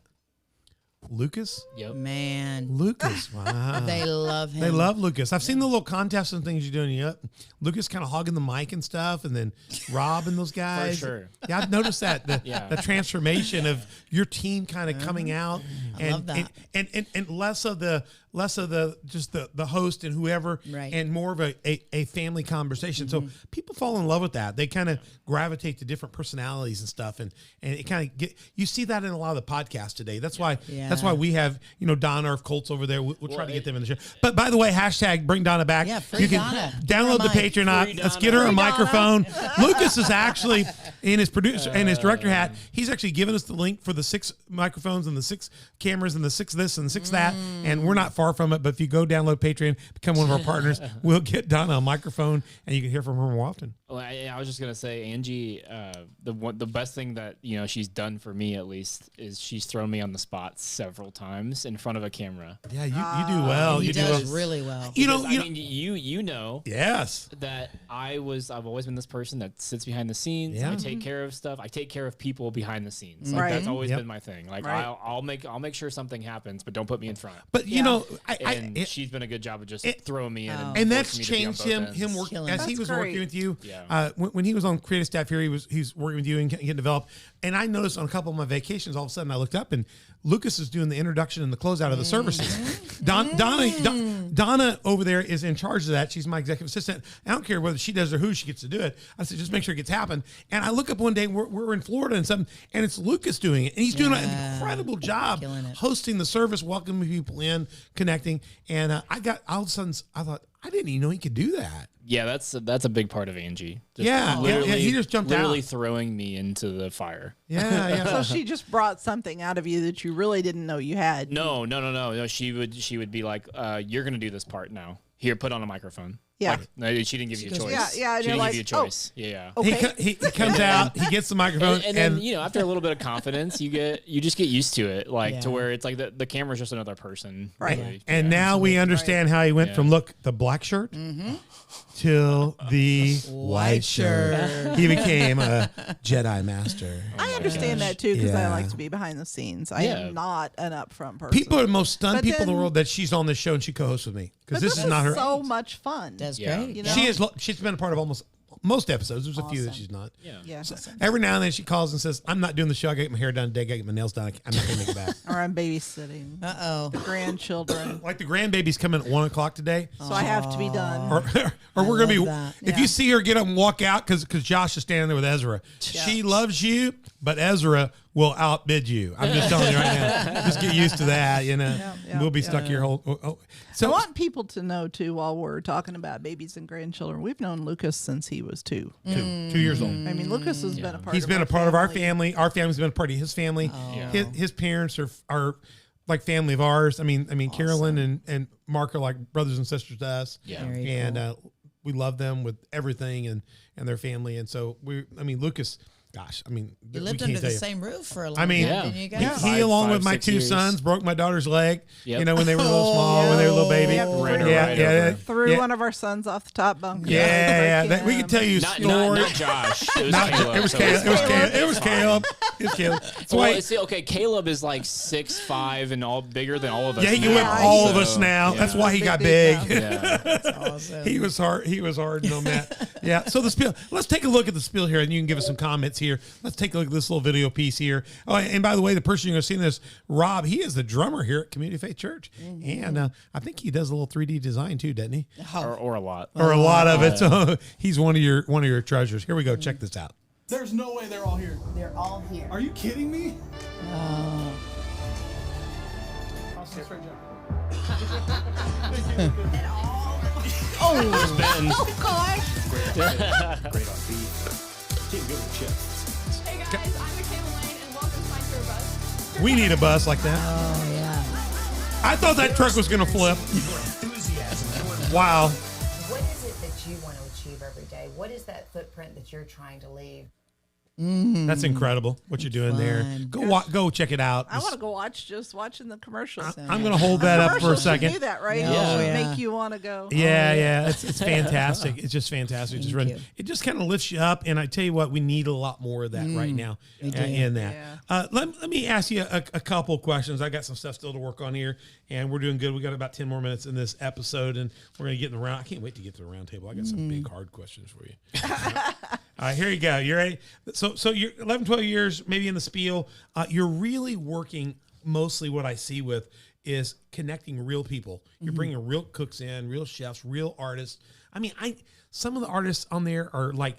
Speaker 1: Lucas?
Speaker 2: Yep.
Speaker 3: Man,
Speaker 1: Lucas. Wow.
Speaker 3: they love him.
Speaker 1: They love Lucas. I've seen the little contests and things you're doing. Yep. Lucas kind of hogging the mic and stuff, and then Rob and those guys.
Speaker 2: For sure.
Speaker 1: Yeah, I've noticed that the transformation of your team kind of coming out.
Speaker 3: I love that.
Speaker 1: And less of the just the host and whoever,
Speaker 3: Right.
Speaker 1: and more of a family conversation. So people fall in love with that. They kind of gravitate to different personalities and stuff, and it kind of you see that in a lot of the podcasts today. That's why we have Donna or Colts over there. We'll try to get them in the show. But by the way, hashtag bring Donna back.
Speaker 3: Yeah, free
Speaker 1: you can
Speaker 3: Donna.
Speaker 1: download the
Speaker 3: Free
Speaker 1: Patreon. Let's
Speaker 2: Donna.
Speaker 1: get her a
Speaker 4: Free
Speaker 1: microphone. Lucas is actually in his producer and his director hat. He's actually given us the link for the 6 microphones and the 6 cameras and the 6 this and the 6 that, and we're not far from it. But if you go download Patreon, become one of our partners, we'll get Donna a microphone and you can hear from her more often.
Speaker 2: Well, I was just gonna say, Angie, the best thing that she's done for me at least is she's thrown me on the spot several times in front of a camera.
Speaker 1: Yeah, you do well.
Speaker 3: He
Speaker 1: You do
Speaker 3: does
Speaker 1: well.
Speaker 3: really well.
Speaker 2: You know
Speaker 1: Yes.
Speaker 2: that I've always been this person that sits behind the scenes.
Speaker 1: Yeah.
Speaker 2: I take care of stuff. I take care of people behind the scenes.
Speaker 4: Right.
Speaker 2: That's always
Speaker 1: Yep.
Speaker 2: been my thing. Like
Speaker 4: Right.
Speaker 2: I'll make sure something happens, but don't put me in front.
Speaker 1: But
Speaker 2: And she's been a good job of just throwing me in,
Speaker 1: and that's
Speaker 2: forcing me to be on
Speaker 1: changed
Speaker 2: both
Speaker 1: him
Speaker 2: ends.
Speaker 1: working
Speaker 3: Killing
Speaker 1: as
Speaker 3: it.
Speaker 1: he
Speaker 4: That's
Speaker 1: was
Speaker 4: great.
Speaker 1: working with you.
Speaker 2: Yeah.
Speaker 1: When he was on creative staff here, he's working with you and getting developed. And I noticed on a couple of my vacations, all of a sudden I looked up and Lucas is doing the introduction and the closeout of the services. Donna over there is in charge of that. She's my executive assistant. I don't care whether she does or who, she gets to do it. I said, just make sure it gets happen. And I look up one day, we're in Florida and it's Lucas doing it. And he's doing an incredible job
Speaker 3: Killing it.
Speaker 1: hosting the service, welcoming people in, connecting. And all of a sudden, I thought, I didn't even know he could do that.
Speaker 2: Yeah, that's a big part of Angie. Just
Speaker 1: Yeah, he just jumped
Speaker 2: literally
Speaker 1: out.
Speaker 2: throwing me into the fire.
Speaker 1: Yeah.
Speaker 4: So she just brought something out of you that you really didn't know you had.
Speaker 2: No. She would be like, "You're gonna do this part now. Here, put on a microphone."
Speaker 4: Yeah.
Speaker 2: Like, no, she didn't give you a
Speaker 3: goes,
Speaker 2: choice.
Speaker 4: Yeah, and
Speaker 2: She
Speaker 4: you're
Speaker 2: didn't
Speaker 4: like,
Speaker 2: give you a choice. Yeah.
Speaker 4: Okay.
Speaker 1: He comes out, he gets the microphone,
Speaker 2: And then after a little bit of confidence, you just get used to it, like to
Speaker 3: Yeah.
Speaker 2: where it's like the camera's just another person,
Speaker 4: Right.
Speaker 2: really.
Speaker 1: and now we understand how he went
Speaker 2: Yeah.
Speaker 1: from the black shirt till the white shirt. He became a Jedi master.
Speaker 4: I understand that too because I
Speaker 1: Yeah.
Speaker 4: like to be behind the scenes. I
Speaker 2: Yeah.
Speaker 4: am not an upfront person.
Speaker 1: People are the most stunned
Speaker 4: But
Speaker 1: people in the
Speaker 4: then-
Speaker 1: world that she's on this show and she co-hosts with me because
Speaker 4: but
Speaker 1: this is not her.
Speaker 4: so much fun.
Speaker 3: That's
Speaker 2: Yeah.
Speaker 3: great.
Speaker 4: You know?
Speaker 1: She's been a part of almost most episodes. There's a few that she's not.
Speaker 2: Yeah.
Speaker 4: Yeah.
Speaker 1: Every now and then she calls and says, "I'm not doing the show. I got my hair done today. I got to get my nails done. I'm not going to make it back."
Speaker 4: Or I'm babysitting
Speaker 3: Uh-oh.
Speaker 4: the grandchildren,
Speaker 1: Like the grandbaby's coming at 1:00 today.
Speaker 4: so I have to be done.
Speaker 1: Or we're gonna be.
Speaker 3: love that.
Speaker 1: If you see her get up and walk out, because Josh is standing there with Ezra, she loves you, but Ezra will outbid you. I'm just telling you right now. Just get used to that.
Speaker 4: yeah,
Speaker 1: We'll be stuck here.
Speaker 4: I
Speaker 1: So
Speaker 4: want people to know too, while we're talking about babies and grandchildren, we've known Lucas since he was 2.
Speaker 1: 2 years old.
Speaker 4: I mean, Lucas has been a part.
Speaker 1: He's been a part of our family. Our family's been a part of his family.
Speaker 2: Yeah.
Speaker 1: His parents are like family of ours. I mean, Carolyn and Mark are like brothers and sisters to us.
Speaker 2: Yeah.
Speaker 3: Very
Speaker 1: And we love them with everything and their family. And so Lucas, gosh,
Speaker 3: You
Speaker 1: we
Speaker 3: lived
Speaker 1: can't
Speaker 3: under
Speaker 1: tell
Speaker 3: the
Speaker 1: you.
Speaker 3: same roof for a long
Speaker 1: I mean,
Speaker 3: time,
Speaker 2: Yeah.
Speaker 3: didn't you
Speaker 1: He,
Speaker 3: guys?
Speaker 2: Yeah.
Speaker 1: along
Speaker 2: Five,
Speaker 1: with my
Speaker 2: 6
Speaker 1: two
Speaker 2: years.
Speaker 1: sons, broke my daughter's leg.
Speaker 2: Yep.
Speaker 1: When they were a little small, when they were a little baby.
Speaker 4: Yep.
Speaker 2: Right
Speaker 1: yeah,
Speaker 2: over.
Speaker 4: Threw
Speaker 1: yeah.
Speaker 4: one of our sons off the top bunk.
Speaker 1: Yeah,
Speaker 4: Break
Speaker 1: we
Speaker 4: him.
Speaker 1: could tell you
Speaker 2: Not
Speaker 1: stories.
Speaker 2: Josh. It was
Speaker 1: Not-
Speaker 2: Caleb.
Speaker 1: it was
Speaker 2: So
Speaker 1: Caleb. It was
Speaker 4: Caleb.
Speaker 1: Caleb. It was Caleb. It was Caleb. That's
Speaker 2: Well,
Speaker 1: why.
Speaker 2: see, okay, Caleb is like 6'5" and all bigger than all of us.
Speaker 1: Yeah, he can
Speaker 2: now,
Speaker 1: whip all of
Speaker 2: so,
Speaker 1: us now.
Speaker 2: yeah.
Speaker 1: That's why he
Speaker 4: Big
Speaker 1: got
Speaker 4: dude
Speaker 1: big.
Speaker 4: now.
Speaker 2: Yeah.
Speaker 3: That's awesome.
Speaker 1: He was hard. He was hard on that. Yeah. So the spiel. Let's take a look at the spiel here, and you can give us some comments here. Let's take a look at this little video piece here. Oh, and by the way, the person you're going to see in this, Rob, he is the drummer here at Community Faith Church, and I think he does a little 3D design too, doesn't he?
Speaker 2: Or a lot.
Speaker 1: Or a lot of it. So he's one of your treasures. Here we go. Check this out.
Speaker 6: There's no way they're all here.
Speaker 5: They're all here.
Speaker 6: Are you kidding me? I'll sit straight down.
Speaker 2: Ben.
Speaker 6: Great on beat. Team good with chips.
Speaker 7: Hey guys, I'm Michaela Lane and welcome to my tour bus.
Speaker 1: We need a bus like that.
Speaker 3: Oh, yeah.
Speaker 1: I thought that truck was going to flip. Wow.
Speaker 5: What is it that you want to achieve every day? What is that footprint that you're trying to leave?
Speaker 1: That's incredible what you're doing there.
Speaker 3: Fun.
Speaker 1: Go check it out.
Speaker 4: I want to go watch watching the commercials.
Speaker 1: I'm going to hold that up for a
Speaker 4: Commercials, you
Speaker 1: second.
Speaker 4: do that, right?
Speaker 3: Yeah.
Speaker 4: It
Speaker 3: Yeah.
Speaker 4: Make you want to go.
Speaker 1: Yeah, it's fantastic. It's just fantastic. Just
Speaker 3: Thank you.
Speaker 1: it just kind of lifts you up. And I tell you what, we need a lot more of that right now in that.
Speaker 4: Yeah.
Speaker 1: Let me ask you a couple questions. I got some stuff still to work on here, and we're doing good. We got about 10 more minutes in this episode, and we're going to get in the round. I can't wait to get to the round table. I got some big hard questions for you. All right, here you go. You ready? So you're 11, 12 years, maybe in the spiel. You're really working mostly what I see with is connecting real people. You're bringing real cooks in, real chefs, real artists. I mean, some of the artists on there are like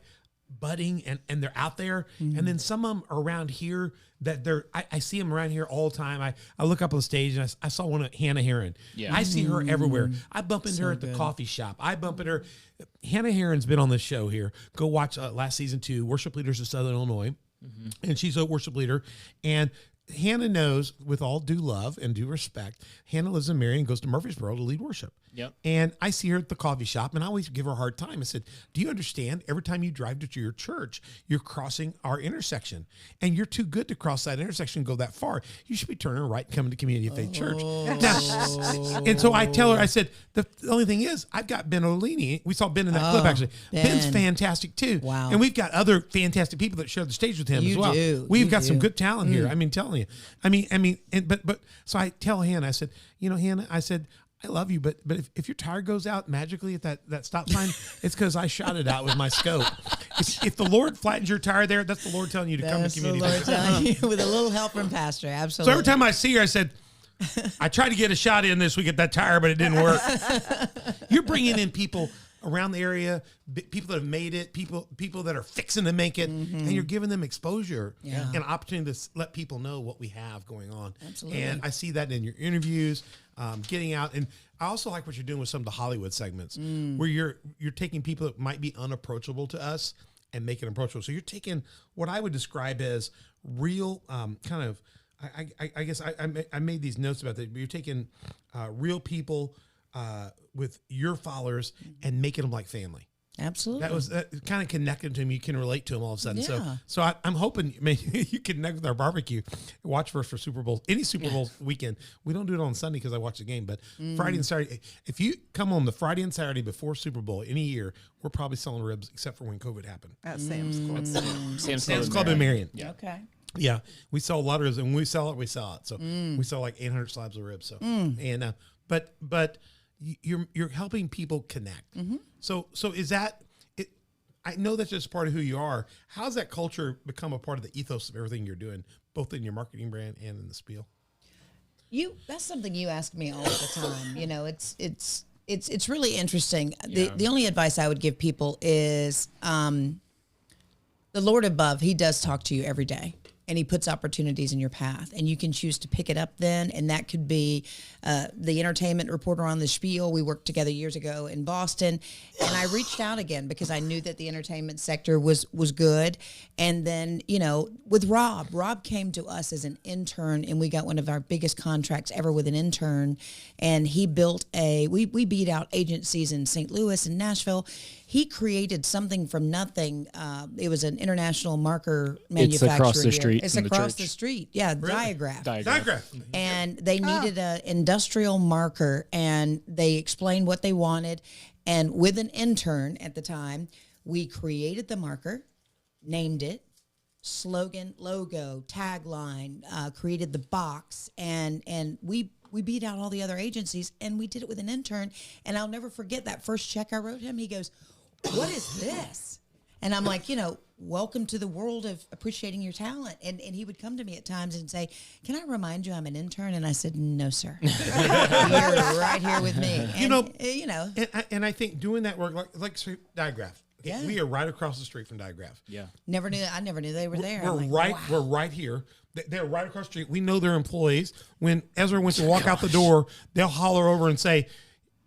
Speaker 1: budding and they're out there. And then some of them are around here that I see them around here all the time. I look up on the stage and I saw one of Hannah Heron.
Speaker 2: Yeah.
Speaker 1: I see her everywhere. I bump into her at the coffee shop. I bump into her. Hannah Heron's been on this show here. Go watch last season 2, Worship Leaders of Southern Illinois. And she's a worship leader. And Hannah knows, with all due love and due respect, Hannah lives in Marion and goes to Murfreesboro to lead worship.
Speaker 2: Yep.
Speaker 1: And I see her at the coffee shop, and I always give her a hard time. I said, do you understand? Every time you drive to your church, you're crossing our intersection, and you're too good to cross that intersection and go that far. You should be turning right and coming to Community of Faith Church. Now, and so I tell her, I said, the only thing is, I've got Ben Olini. We saw Ben in that clip, actually. Ben's
Speaker 3: Ben.
Speaker 1: fantastic, too.
Speaker 3: Wow.
Speaker 1: And we've got other fantastic people that share the stage with him
Speaker 3: You
Speaker 1: as well.
Speaker 3: do.
Speaker 1: We've
Speaker 3: You
Speaker 1: got some
Speaker 3: do.
Speaker 1: good talent here. I mean, telling you. But so I tell Hannah, I said, Hannah, I said, I love you, but if your tire goes out magically at that stop sign, it's because I shot it out with my scope. If the Lord flattens your tire there, that's the Lord telling you to come to
Speaker 3: That's the
Speaker 1: community.
Speaker 3: Lord telling you, with a little help from Pastor.
Speaker 1: So
Speaker 3: Absolutely.
Speaker 1: every time I see her, I said, I tried to get a shot in this week at that tire, but it didn't work. You're bringing in people around the area, people that have made it, people that are fixing to make it, and you're giving them exposure and an opportunity to let people know what we have going on.
Speaker 3: Absolutely.
Speaker 1: And I see that in your interviews, getting out. And I also like what you're doing with some of the Hollywood segments where you're taking people that might be unapproachable to us and making them approachable. So you're taking what I would describe as real kind of, I guess I made these notes about that, but you're taking real people with your followers and making them like family.
Speaker 3: Absolutely.
Speaker 1: That kind of connected to him. You can relate to him all of a sudden.
Speaker 3: Yeah.
Speaker 1: So I'm hoping maybe you connect with our barbecue. Watch for Super Bowl. Any Super Bowl weekend. We don't do it on Sunday because I watch the game, but Friday and Saturday. If you come on the Friday and Saturday before Super Bowl any year, we're probably selling ribs except for when COVID happened.
Speaker 4: At Sam's Club.
Speaker 2: Sam's
Speaker 1: Club in Marion.
Speaker 2: Yeah.
Speaker 3: Okay.
Speaker 1: Yeah, we sell a lot of ribs, and when we sell it. So we sell like 800 slabs of ribs. So and but you're helping people connect. So is that it? I know that's just part of who you are. How's that culture become a part of the ethos of everything you're doing, both in your marketing brand and in the spiel?
Speaker 3: That's something you ask me all the time. It's really interesting. The only advice I would give people is the Lord above, he does talk to you every day. And he puts opportunities in your path, and you can choose to pick it up then. And that could be the entertainment reporter on the Spiel. We worked together years ago in Boston, and I reached out again because I knew that the entertainment sector was good. And then, with Rob came to us as an intern, and we got one of our biggest contracts ever with an intern. And he built we beat out agencies in St. Louis and Nashville. He created something from nothing. It was an international marker manufacturer.
Speaker 2: It's across the
Speaker 3: here.
Speaker 2: street.
Speaker 3: It's
Speaker 2: from
Speaker 3: across
Speaker 2: the
Speaker 3: the
Speaker 2: church.
Speaker 3: street. Yeah,
Speaker 1: Really?
Speaker 3: Diagraph.
Speaker 1: Diagraph.
Speaker 3: And they needed an industrial marker, and they explained what they wanted. And with an intern at the time, we created the marker, named it, slogan, logo, tagline, created the box, and we beat out all the other agencies, and we did it with an intern. And I'll never forget that first check I wrote him. He goes, "What is this?" And I'm like, welcome to the world of appreciating your talent. And he would come to me at times and say, "Can I remind you I'm an intern?" And I said, "No, sir. You're right here with me." And,
Speaker 1: And I think doing that work, like Diagraph. Okay,
Speaker 3: Yeah.
Speaker 1: we are right across the street from Diagraph.
Speaker 2: Yeah.
Speaker 3: I never knew they were there.
Speaker 1: We're
Speaker 3: I'm like,
Speaker 1: We're
Speaker 3: wow.
Speaker 1: right here. They're right across the street. We know they're employees. When Ezra went to walk out the door, they'll holler over and say,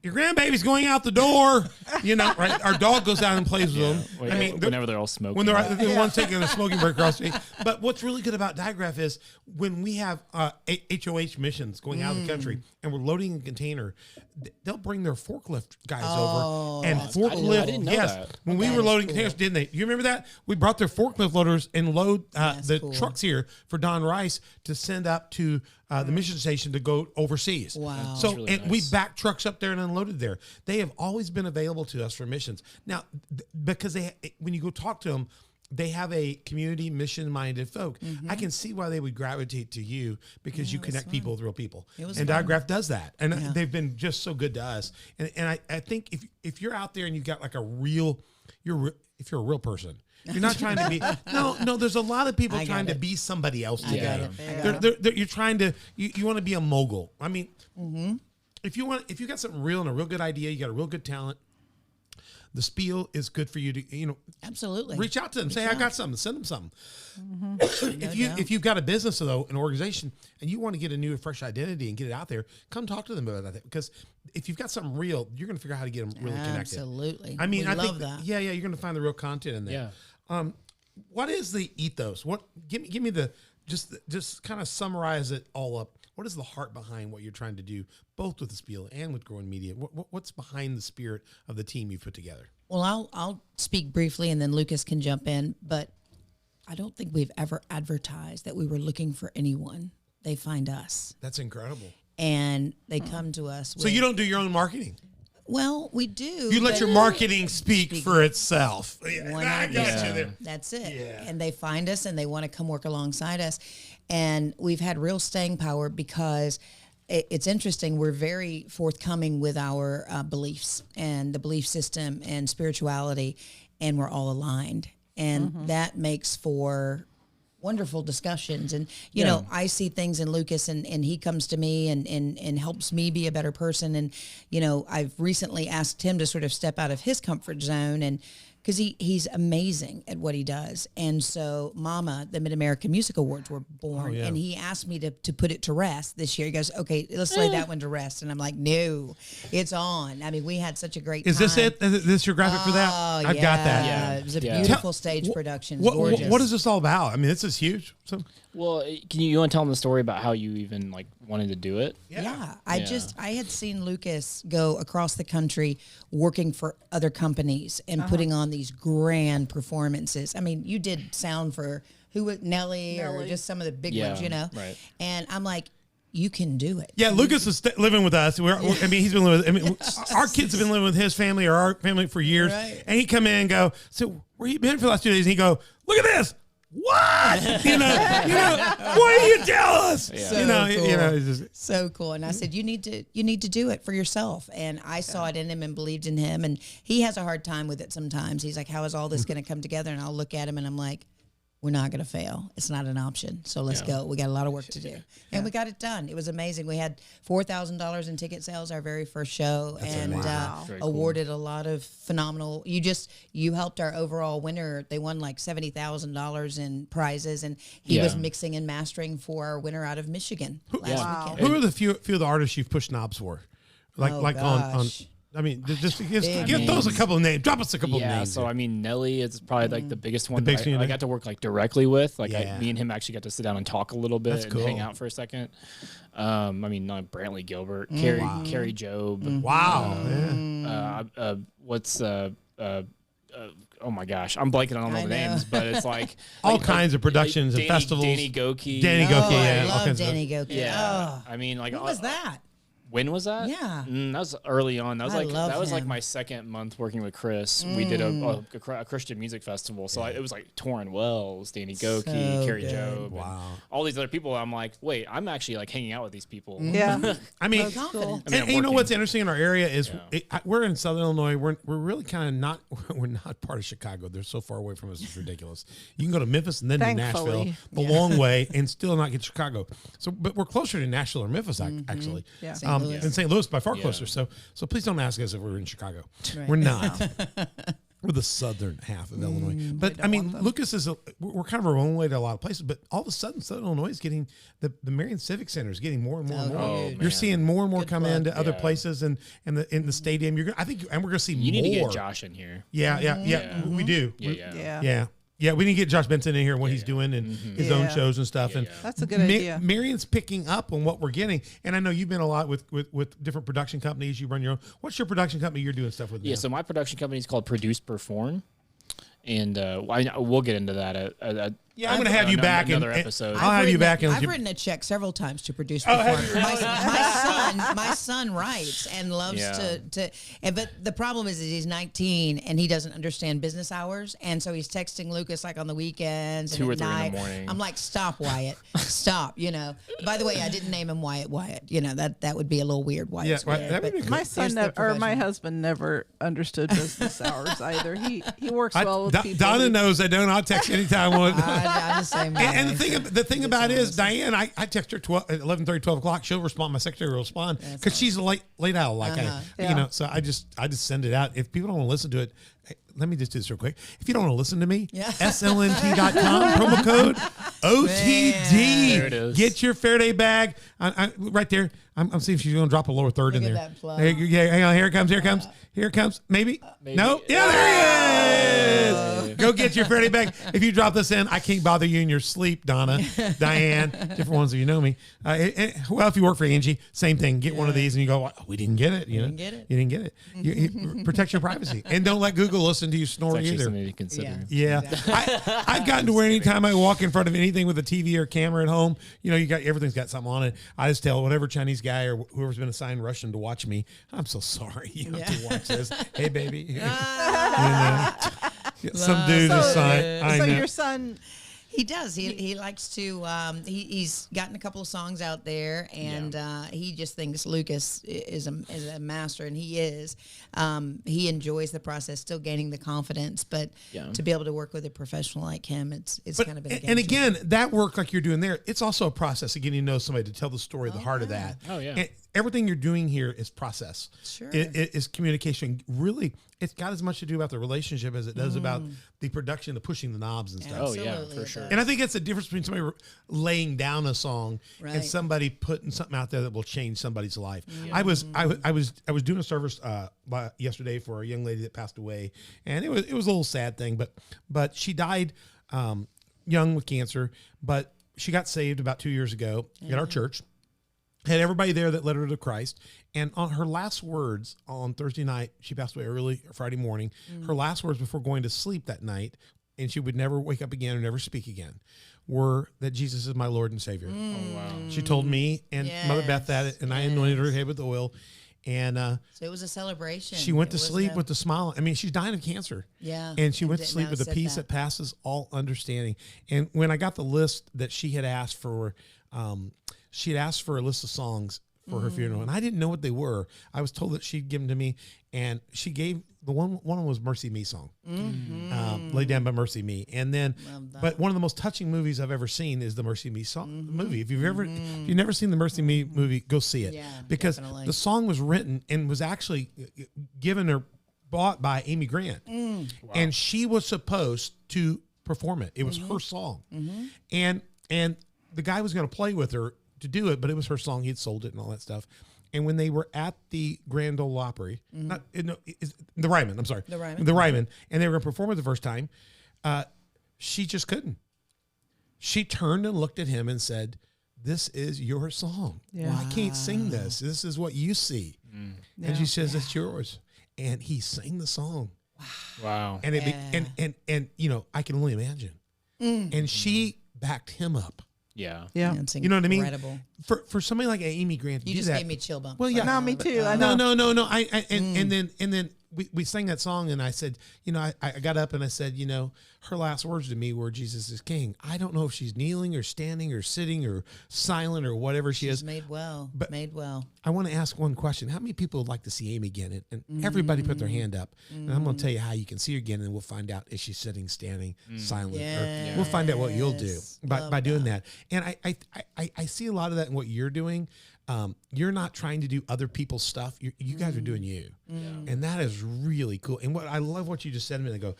Speaker 1: "Your grandbaby's going out the door." Right? Our dog goes out and plays with them.
Speaker 2: Whenever they're all smoking.
Speaker 1: When they're the ones taking a smoking break across the street. But what's really good about Diagraph is when we have HOH missions going out of the country and we're loading a container, they'll bring their forklift guys over and forklift.
Speaker 2: I didn't know that.
Speaker 1: When we were loading containers, didn't they? You remember that? We brought their forklift loaders and load the
Speaker 3: cool.
Speaker 1: trucks here for Don Rice to send up to the mission station to go overseas.
Speaker 3: Wow.
Speaker 1: So
Speaker 2: really
Speaker 1: we
Speaker 2: nice.
Speaker 1: backed trucks up there and unloaded there. They have always been available to us for missions. Now, because when you go talk to them, they have a community mission-minded folk. I can see why they would gravitate to you because you connect people with real people.
Speaker 3: was
Speaker 1: And
Speaker 3: fun.
Speaker 1: Diagraph does that. And they've been just so good to us. And I think if you're out there and you've got like if you're a real person, you're not trying to be. No. There's a lot of people trying to be somebody else today. You're trying to. You want to be a mogul. I mean, if you got something real and a real good idea, you got a real good talent. The Spiel is good for you to
Speaker 3: Absolutely.
Speaker 1: reach out to them. Say, "I got something." Send them something.
Speaker 3: doubt.
Speaker 1: If you've got a business though, an organization, and you want to get a new, fresh identity and get it out there, come talk to them about that. Because if you've got something real, you're going to figure out how to get them really connected.
Speaker 3: Absolutely.
Speaker 1: I mean,
Speaker 3: We
Speaker 1: I
Speaker 3: love
Speaker 1: think
Speaker 3: that.
Speaker 1: Yeah, you're going to find the real content in there.
Speaker 2: Yeah.
Speaker 1: What is the ethos? Give me the just kind of summarize it all up. What is the heart behind what you're trying to do, both with the Spiel and with Growing Media? What's behind the spirit of the team you've put together?
Speaker 3: Well, I'll speak briefly, and then Lucas can jump in. But I don't think we've ever advertised that we were looking for anyone. They find us,
Speaker 1: That's incredible.
Speaker 3: and they come to us.
Speaker 1: So you don't do your own marketing?
Speaker 3: Well, we do.
Speaker 1: You let
Speaker 3: but-
Speaker 1: your marketing speak for itself. I got you
Speaker 3: 100%.
Speaker 1: there.
Speaker 3: That's it.
Speaker 1: Yeah.
Speaker 3: And they find us and they want to come work alongside us. And we've had real staying power because it's interesting. We're very forthcoming with our beliefs and the belief system and spirituality, and we're all aligned. And that makes for wonderful discussions. And, you know, I see things in Lucas and he comes to me and helps me be a better person. And, you know, I've recently asked him to sort of step out of his comfort zone, and because he's amazing at what he does. And so Mama, the Mid-American Music Awards were born, and he asked me to put it to rest this year. He goes, "Okay, let's lay that one to rest." And I'm like, "No, it's on." I mean, we had such a great
Speaker 1: Is
Speaker 3: time.
Speaker 1: this it? Is this your graphic for that?
Speaker 3: Oh,
Speaker 1: I've got that.
Speaker 3: Yeah, it was a beautiful stage production. It was gorgeous.
Speaker 1: What is this all about? I mean, this is huge. So
Speaker 2: Well, can you want to tell them the story about how you even like wanting to do it.
Speaker 3: Yeah. I had seen Lucas go across the country working for other companies and putting on these grand performances. I mean, you did sound for Nelly or just some of the big ones, you know?
Speaker 2: Right.
Speaker 3: And I'm like, you can do it.
Speaker 1: Yeah, Lucas is living with us. I mean, he's been living with, I mean, our kids have been living with his family or our family for years.
Speaker 3: Right.
Speaker 1: And he'd come in and go, so where you been for the last 2 days? And he'd go, look at this. What? you know, what do you tell us?
Speaker 2: Yeah.
Speaker 3: So
Speaker 1: you know,
Speaker 3: cool.
Speaker 1: it's just,
Speaker 3: So cool. And I said, you need to do it for yourself. And I saw it in him and believed in him. And he has a hard time with it sometimes. He's like, how is all this going to come together? And I'll look at him and I'm like, we're not going to fail. It's not an option. So let's go. We got a lot of work to do. And we got it done. It was amazing. We had $4,000 in ticket sales our very first show. And awarded a lot of phenomenal. You helped our overall winner. They won like $70,000 in prizes. And he was mixing and mastering for our winner out of Michigan last weekend.
Speaker 1: who are the few of the artists you've pushed knobs for? On I mean, just give those a couple of names. Drop us a couple of names.
Speaker 2: So I mean, Nelly is probably like the biggest one.
Speaker 1: biggest one,
Speaker 2: I got to work like directly with. Like
Speaker 1: Yeah.
Speaker 2: me and him actually got to sit down and talk a little bit
Speaker 1: That's
Speaker 2: and
Speaker 1: cool.
Speaker 2: hang out for a second. I mean, not Brantley Gilbert, Carrie Jobe.
Speaker 1: Wow.
Speaker 2: Oh my gosh, I'm blanking on all the names, but it's like
Speaker 1: all kinds of productions and festivals.
Speaker 2: Danny Goki.
Speaker 3: I
Speaker 1: all
Speaker 3: love
Speaker 1: kinds of
Speaker 3: Danny Goki.
Speaker 2: Yeah.
Speaker 3: Oh.
Speaker 2: I mean, like
Speaker 3: What was that?
Speaker 2: When was that?
Speaker 3: Yeah.
Speaker 2: That was early on. That was
Speaker 3: I love
Speaker 2: like
Speaker 3: him.
Speaker 2: my second month working with Chris. We did a Christian music festival. So it was like Torrin Wells, Danny Goki,
Speaker 3: So
Speaker 2: Carrie
Speaker 3: good.
Speaker 2: Jobe,
Speaker 1: Wow.
Speaker 2: all these other people. I'm like, wait, I'm actually like hanging out with these people.
Speaker 4: Yeah.
Speaker 1: I mean,
Speaker 3: Confidence.
Speaker 2: I mean,
Speaker 1: and you know
Speaker 2: working.
Speaker 1: what's interesting in our area is we're in Southern Illinois. We're really kind of not we're not part of Chicago. They're so far away from us. It's ridiculous. You can go to Memphis and then to Nashville
Speaker 4: Thankfully.
Speaker 1: the long way and still not get to Chicago. So, but we're closer to Nashville or Memphis actually.
Speaker 4: Yeah.
Speaker 3: St. Louis.
Speaker 1: And St. Louis by far
Speaker 2: Yeah.
Speaker 1: closer. So please don't ask us if we're in Chicago.
Speaker 3: Right.
Speaker 1: We're not. We're the southern half of Illinois. But I mean, Lucas is we're kind of our own way to a lot of places. But all of a sudden, Southern Illinois is getting the Marion Civic Center is getting more and more and more.
Speaker 2: Oh,
Speaker 1: You're
Speaker 2: man.
Speaker 1: seeing more and more come
Speaker 3: plug.
Speaker 1: into other
Speaker 2: Yeah.
Speaker 1: places and in the stadium. You're gonna, I think, and we're gonna see
Speaker 2: You
Speaker 1: more.
Speaker 2: need to get Josh in here.
Speaker 1: Yeah. We do.
Speaker 2: Yeah.
Speaker 1: Yeah, we need to get Josh Benson in here, what he's doing and his own shows and stuff. And
Speaker 4: That's a good idea.
Speaker 1: Marion's picking up on what we're getting. And I know you've been a lot with different production companies. You run your own. What's your production company you're doing stuff with now?
Speaker 2: Yeah. So my production company is called Produce Perform. And we'll get into that at
Speaker 1: I'm going to have you back in
Speaker 2: another episode.
Speaker 1: I'll have you back in.
Speaker 3: I've written a check several times to produce perform. My son writes and loves but the problem is he's 19 and he doesn't understand business hours, and so he's texting Lucas like on the weekends
Speaker 2: 2 or
Speaker 3: and
Speaker 2: 3
Speaker 3: at
Speaker 2: in
Speaker 3: night.
Speaker 2: the morning.
Speaker 3: I'm like, stop, Wyatt, stop. By the way, I didn't name him Wyatt. That would be a little weird. Wyatt's
Speaker 1: right,
Speaker 3: weird,
Speaker 1: that would
Speaker 3: but
Speaker 1: be
Speaker 4: My
Speaker 3: here's
Speaker 4: son
Speaker 3: the
Speaker 4: or my
Speaker 3: professional.
Speaker 4: husband never understood business hours either. He works well with people.
Speaker 1: Donna
Speaker 4: who-
Speaker 1: knows I don't. I'll text anytime.
Speaker 3: I'm the same way.
Speaker 1: And the thing about it is, Diane, I text her at 11:30, 12 o'clock. She'll respond. My secretary will respond because she's a late owl. Like
Speaker 4: Yeah.
Speaker 1: so I just send it out. If people don't want to listen to it, hey, let me just do this real quick. If you don't want to listen to me, slnt.com, promo code OTD.
Speaker 2: There it is.
Speaker 1: Get your Faraday bag. Right there. I'm seeing if she's going to drop a lower third in
Speaker 3: Look
Speaker 1: there.
Speaker 3: at that plug.
Speaker 1: Yeah, hang on. Here it comes. Maybe. No? Yeah, there he is. Go get your Faraday bag. If you drop this in, I can't bother you in your sleep, Donna, Diane, different ones if you know me. Well, if you work for Angie, same thing. Get one of these and you go, well, we didn't get it. You
Speaker 3: didn't get it.
Speaker 1: You didn't get it. You protect your privacy. And don't let Google listen to you snore
Speaker 2: It's actually
Speaker 1: either.
Speaker 2: something to consider.
Speaker 1: Yeah, I've gotten to where anytime I walk in front of anything with a TV or camera at home, you got everything's got something on it. I just tell whatever Chinese guy or whoever's been assigned Russian to watch me, I'm so sorry you have to watch this. Hey, baby. Some dude assigned. I
Speaker 4: So
Speaker 1: know.
Speaker 4: your son,
Speaker 3: He does. He likes to. He's gotten a couple of songs out there, and he just thinks Lucas is a master, and he is. He enjoys the process, still gaining the confidence, but to be able to work with a professional like him, it's kind of been. A game
Speaker 1: And
Speaker 3: changer.
Speaker 1: again, that work like you're doing there, it's also a process of getting to know somebody to tell the story, the heart of that.
Speaker 2: Oh, yeah.
Speaker 1: And everything you're doing here is process.
Speaker 3: Sure.
Speaker 1: It is communication. Really, it's got as much to do about the relationship as it does about the production, the pushing the knobs and stuff.
Speaker 2: Oh, yeah,
Speaker 3: Absolutely
Speaker 2: for
Speaker 3: it
Speaker 2: sure.
Speaker 3: does.
Speaker 1: And I think that's the difference between somebody laying down a song and
Speaker 3: Right.
Speaker 1: somebody putting something out there that will change somebody's life. I was doing a service yesterday for a young lady that passed away, and it was a little sad thing, but she died young with cancer, but she got saved about 2 years ago at our church. had everybody there that led her to Christ. And on her last words on Thursday night, she passed away early Friday morning. Her last words before going to sleep that night, and she would never wake up again or never speak again, were that Jesus is my Lord and Savior.
Speaker 2: Oh, wow.
Speaker 1: She told me and Mother Beth that, and I anointed her head with oil. And
Speaker 3: So it was a celebration.
Speaker 1: she went
Speaker 3: It
Speaker 1: to
Speaker 3: was
Speaker 1: sleep with a smile. I mean, she's dying of cancer.
Speaker 3: Yeah.
Speaker 1: And she went to
Speaker 3: And
Speaker 1: sleep
Speaker 3: now
Speaker 1: with a
Speaker 3: said
Speaker 1: peace that passes all understanding. And when I got the list that she had asked for, she had asked for a list of songs for her funeral, and I didn't know what they were. I was told that she'd give them to me, and she gave one of them was "Mercy Me" song, "Lay Down by Mercy Me," and then, but one of the most touching movies I've ever seen is the Mercy Me song movie. If you've never seen the Mercy Me movie, go see it, because
Speaker 3: definitely.
Speaker 1: the song was written and was actually given or bought by Amy Grant, and she was supposed to perform it. It was her song, and the guy was going to play with her to do it, but it was her song. He had sold it and all that stuff. And when they were at the Grand Ole Opry, the Ryman, I'm sorry. The Ryman, and they were going to perform it the first time, she just couldn't. She turned and looked at him and said, "This is your song.
Speaker 4: Yeah.
Speaker 1: I can't sing this. This is what you see." And she says, "It's yours." And he sang the song.
Speaker 2: Wow.
Speaker 1: And and you know, I can only imagine. And she backed him up.
Speaker 2: Yeah.
Speaker 4: Yeah.
Speaker 3: It's
Speaker 1: You know what I mean?
Speaker 3: incredible.
Speaker 1: For somebody like Amy Grant, to
Speaker 3: You
Speaker 1: do
Speaker 3: just
Speaker 1: that,
Speaker 3: gave me chill bumps.
Speaker 1: Well, yeah.
Speaker 4: No, me too. I know.
Speaker 1: No. And then we sang that song, and I said, you know, I got up and I said, you know, her last words to me were, "Jesus is King." I don't know if she's kneeling or standing or sitting or silent or whatever she is.
Speaker 3: Made well.
Speaker 1: But-
Speaker 3: made well.
Speaker 1: I want to ask one question: how many people would like to see Amy again? And everybody put their hand up, and I'm going to tell you how you can see her again, and we'll find out is she sitting, standing, silent. Or we'll find out what you'll do
Speaker 3: Yes.
Speaker 1: by doing that. And I see a lot of that in what you're doing. You're not trying to do other people's stuff. You guys are doing you, and that is really cool. And what I love what you just said a minute ago.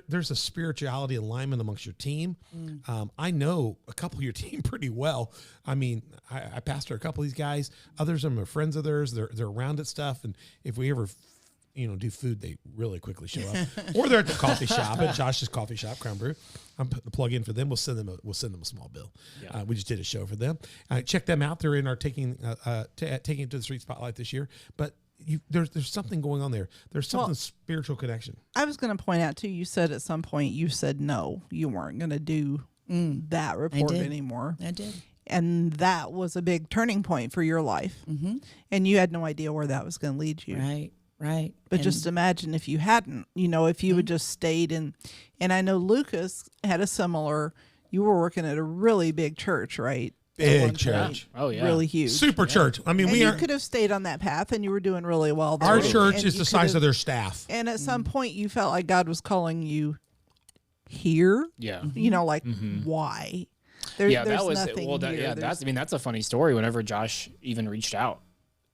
Speaker 1: There's a spirituality alignment amongst your team. I know a couple of your team pretty well. I mean, I pastor a couple of these guys. Others of them are friends of theirs. They're around at stuff, and if we ever do food, they really quickly show up. Or they're at the coffee shop, at Josh's coffee shop, Crown Brew. I'm putting the plug in for them. We'll send them a small bill.
Speaker 2: Yeah.
Speaker 1: We just did a show for them. Check them out. They're in our taking it to the street spotlight this year. But there's something going on there. There's something spiritual connection.
Speaker 4: I was going to point out too. You said at some point you said no, you weren't going to do that report
Speaker 3: did.
Speaker 4: anymore.
Speaker 3: I did.
Speaker 4: And that was a big turning point for your life. And you had no idea where that was going to lead you.
Speaker 3: Right.
Speaker 4: But
Speaker 3: And
Speaker 4: just imagine if you hadn't, if you had just stayed in. And I know Lucas had a similar. You were working at a really big church, right? At one
Speaker 1: Big church.
Speaker 4: point.
Speaker 2: Oh, yeah.
Speaker 4: Really huge.
Speaker 1: Super church. I mean,
Speaker 4: And
Speaker 1: we
Speaker 4: you
Speaker 1: are.
Speaker 4: could have stayed on that path, and you were doing really well there.
Speaker 1: Our church
Speaker 4: And
Speaker 1: is
Speaker 4: you
Speaker 1: the
Speaker 4: could
Speaker 1: size
Speaker 4: have-
Speaker 1: of their staff.
Speaker 4: And at some point, you felt like God was calling you here.
Speaker 2: Yeah.
Speaker 4: Like why? There's
Speaker 2: That was
Speaker 4: nothing
Speaker 2: well.
Speaker 4: here.
Speaker 2: That's a funny story. Whenever Josh even reached out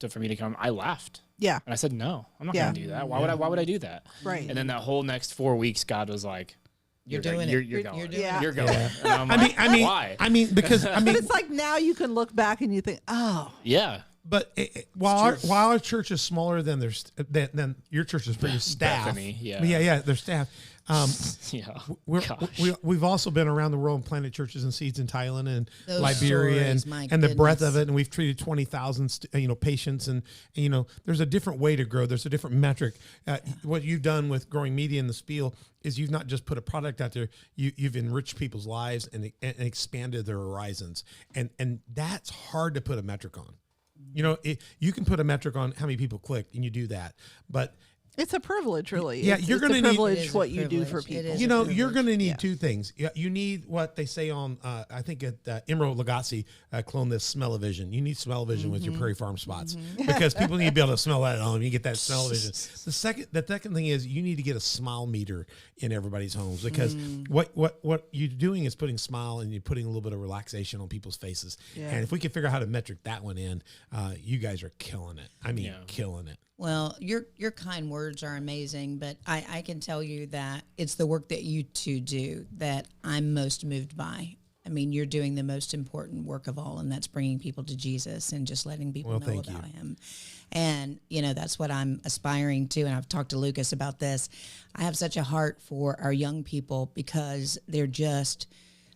Speaker 2: for me to come, I laughed.
Speaker 4: Yeah.
Speaker 2: And I said, "No, I'm not
Speaker 4: Yeah.
Speaker 2: going to do that. Why would I do that?"
Speaker 4: Right.
Speaker 2: And then that whole next 4 weeks, God was like,
Speaker 3: You're
Speaker 2: going.
Speaker 3: doing it.
Speaker 2: You're
Speaker 3: You're
Speaker 2: going.
Speaker 3: doing
Speaker 4: it.
Speaker 2: You're going." And I'm
Speaker 1: I
Speaker 2: like,
Speaker 1: mean,
Speaker 2: why?
Speaker 1: because
Speaker 4: But it's like now you can look back and you think, oh,
Speaker 2: Yeah.
Speaker 1: But while our church is smaller than than your church is pretty staff.
Speaker 2: Bethany, yeah.
Speaker 1: Their staff.
Speaker 2: Yeah.
Speaker 1: We've also been around the world and planted churches and seeds in Thailand and
Speaker 3: Those
Speaker 1: Liberia
Speaker 3: stories, my
Speaker 1: and the breadth of
Speaker 3: goodness.
Speaker 1: it, and we've treated 20,000 patients, and there's a different way to grow. There's a different metric. What you've done with growing media in the Spiel is you've not just put a product out there. You've enriched people's lives and expanded their horizons, and that's hard to put a metric on. You can put a metric on how many people clicked, and you do that, but
Speaker 4: it's a privilege, really.
Speaker 1: Yeah,
Speaker 4: It's-
Speaker 1: you're
Speaker 4: it's a
Speaker 1: gonna need-
Speaker 4: privilege
Speaker 3: It is a
Speaker 4: what you do for
Speaker 3: privilege. It
Speaker 4: people.
Speaker 3: is.
Speaker 1: you're going to need
Speaker 4: Yeah.
Speaker 1: two things. You need what they say on, I think at Emerald Lagasse cloned this smell-o-vision. You need smell-o-vision with your Prairie Farm spots because people need to be able to smell that at home. You get that smell-o-vision. The second thing is you need to get a smile meter in everybody's homes because what you're doing is putting smile and you're putting a little bit of relaxation on people's faces.
Speaker 4: Yeah.
Speaker 1: And if we can figure out how to metric that one in, you guys are killing it. I mean, killing it.
Speaker 3: Well, your kind words are amazing, but I can tell you that it's the work that you two do that I'm most moved by. I mean, you're doing the most important work of all, and that's bringing people to Jesus and just letting people know
Speaker 1: thank
Speaker 3: about
Speaker 1: you.
Speaker 3: him. And, that's what I'm aspiring to. And I've talked to Lucas about this. I have such a heart for our young people because they're just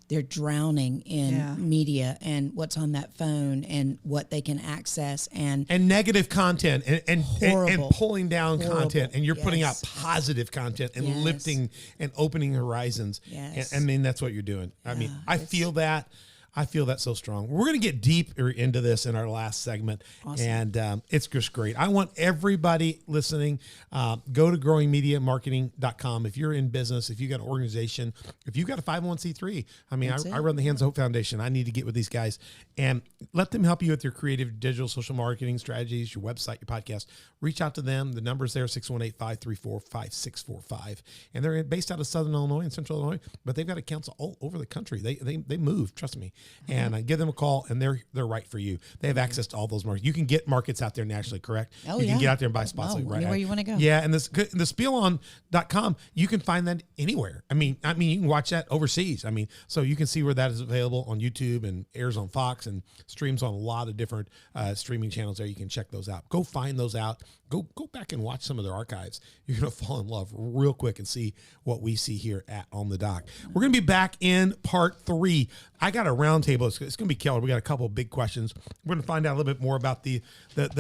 Speaker 3: they're drowning in
Speaker 4: Yeah.
Speaker 3: media and what's on that phone and what they can access and
Speaker 1: negative content and
Speaker 3: Horrible.
Speaker 1: pulling down
Speaker 3: Horrible.
Speaker 1: content, and you're putting out
Speaker 3: Yes.
Speaker 1: positive content and
Speaker 3: Yes.
Speaker 1: lifting and opening horizons.
Speaker 3: Yes.
Speaker 1: And I mean, that's what you're doing. I mean,
Speaker 3: Yeah,
Speaker 1: I
Speaker 3: it's-
Speaker 1: feel that. I feel that so strong. We're going to get deeper into this in our last segment, and it's just great. I want everybody listening, go to growingmediamarketing.com. If you're in business, if you got an organization, if you've got a 501c3, I mean, I run the Hands of Hope Foundation. I need to get with these guys and let them help you with your creative digital social marketing strategies, your website, your podcast. Reach out to them. The number's there, 618-534-5645. And they're based out of Southern Illinois and Central Illinois, but they've got accounts all over the country. They move, trust me. And I give them a call, and they're right for you. They have access to all those markets. You can get markets out there nationally, correct?
Speaker 3: Oh,
Speaker 1: you can
Speaker 3: yeah.
Speaker 1: get out there and buy spots like right
Speaker 3: anywhere you want to go.
Speaker 1: Yeah, and the spielon.com, you can find that anywhere. I mean, you can watch that overseas. I mean, so you can see where that is available on YouTube and airs on Fox and streams on a lot of different streaming channels there. You can check those out. Go find those out. Go back and watch some of their archives. You're going to fall in love real quick and see what we see here at On the Dock. We're going to be back in part 3. I got a roundtable. It's going to be killer. We got a couple of big questions. We're going to find out a little bit more about the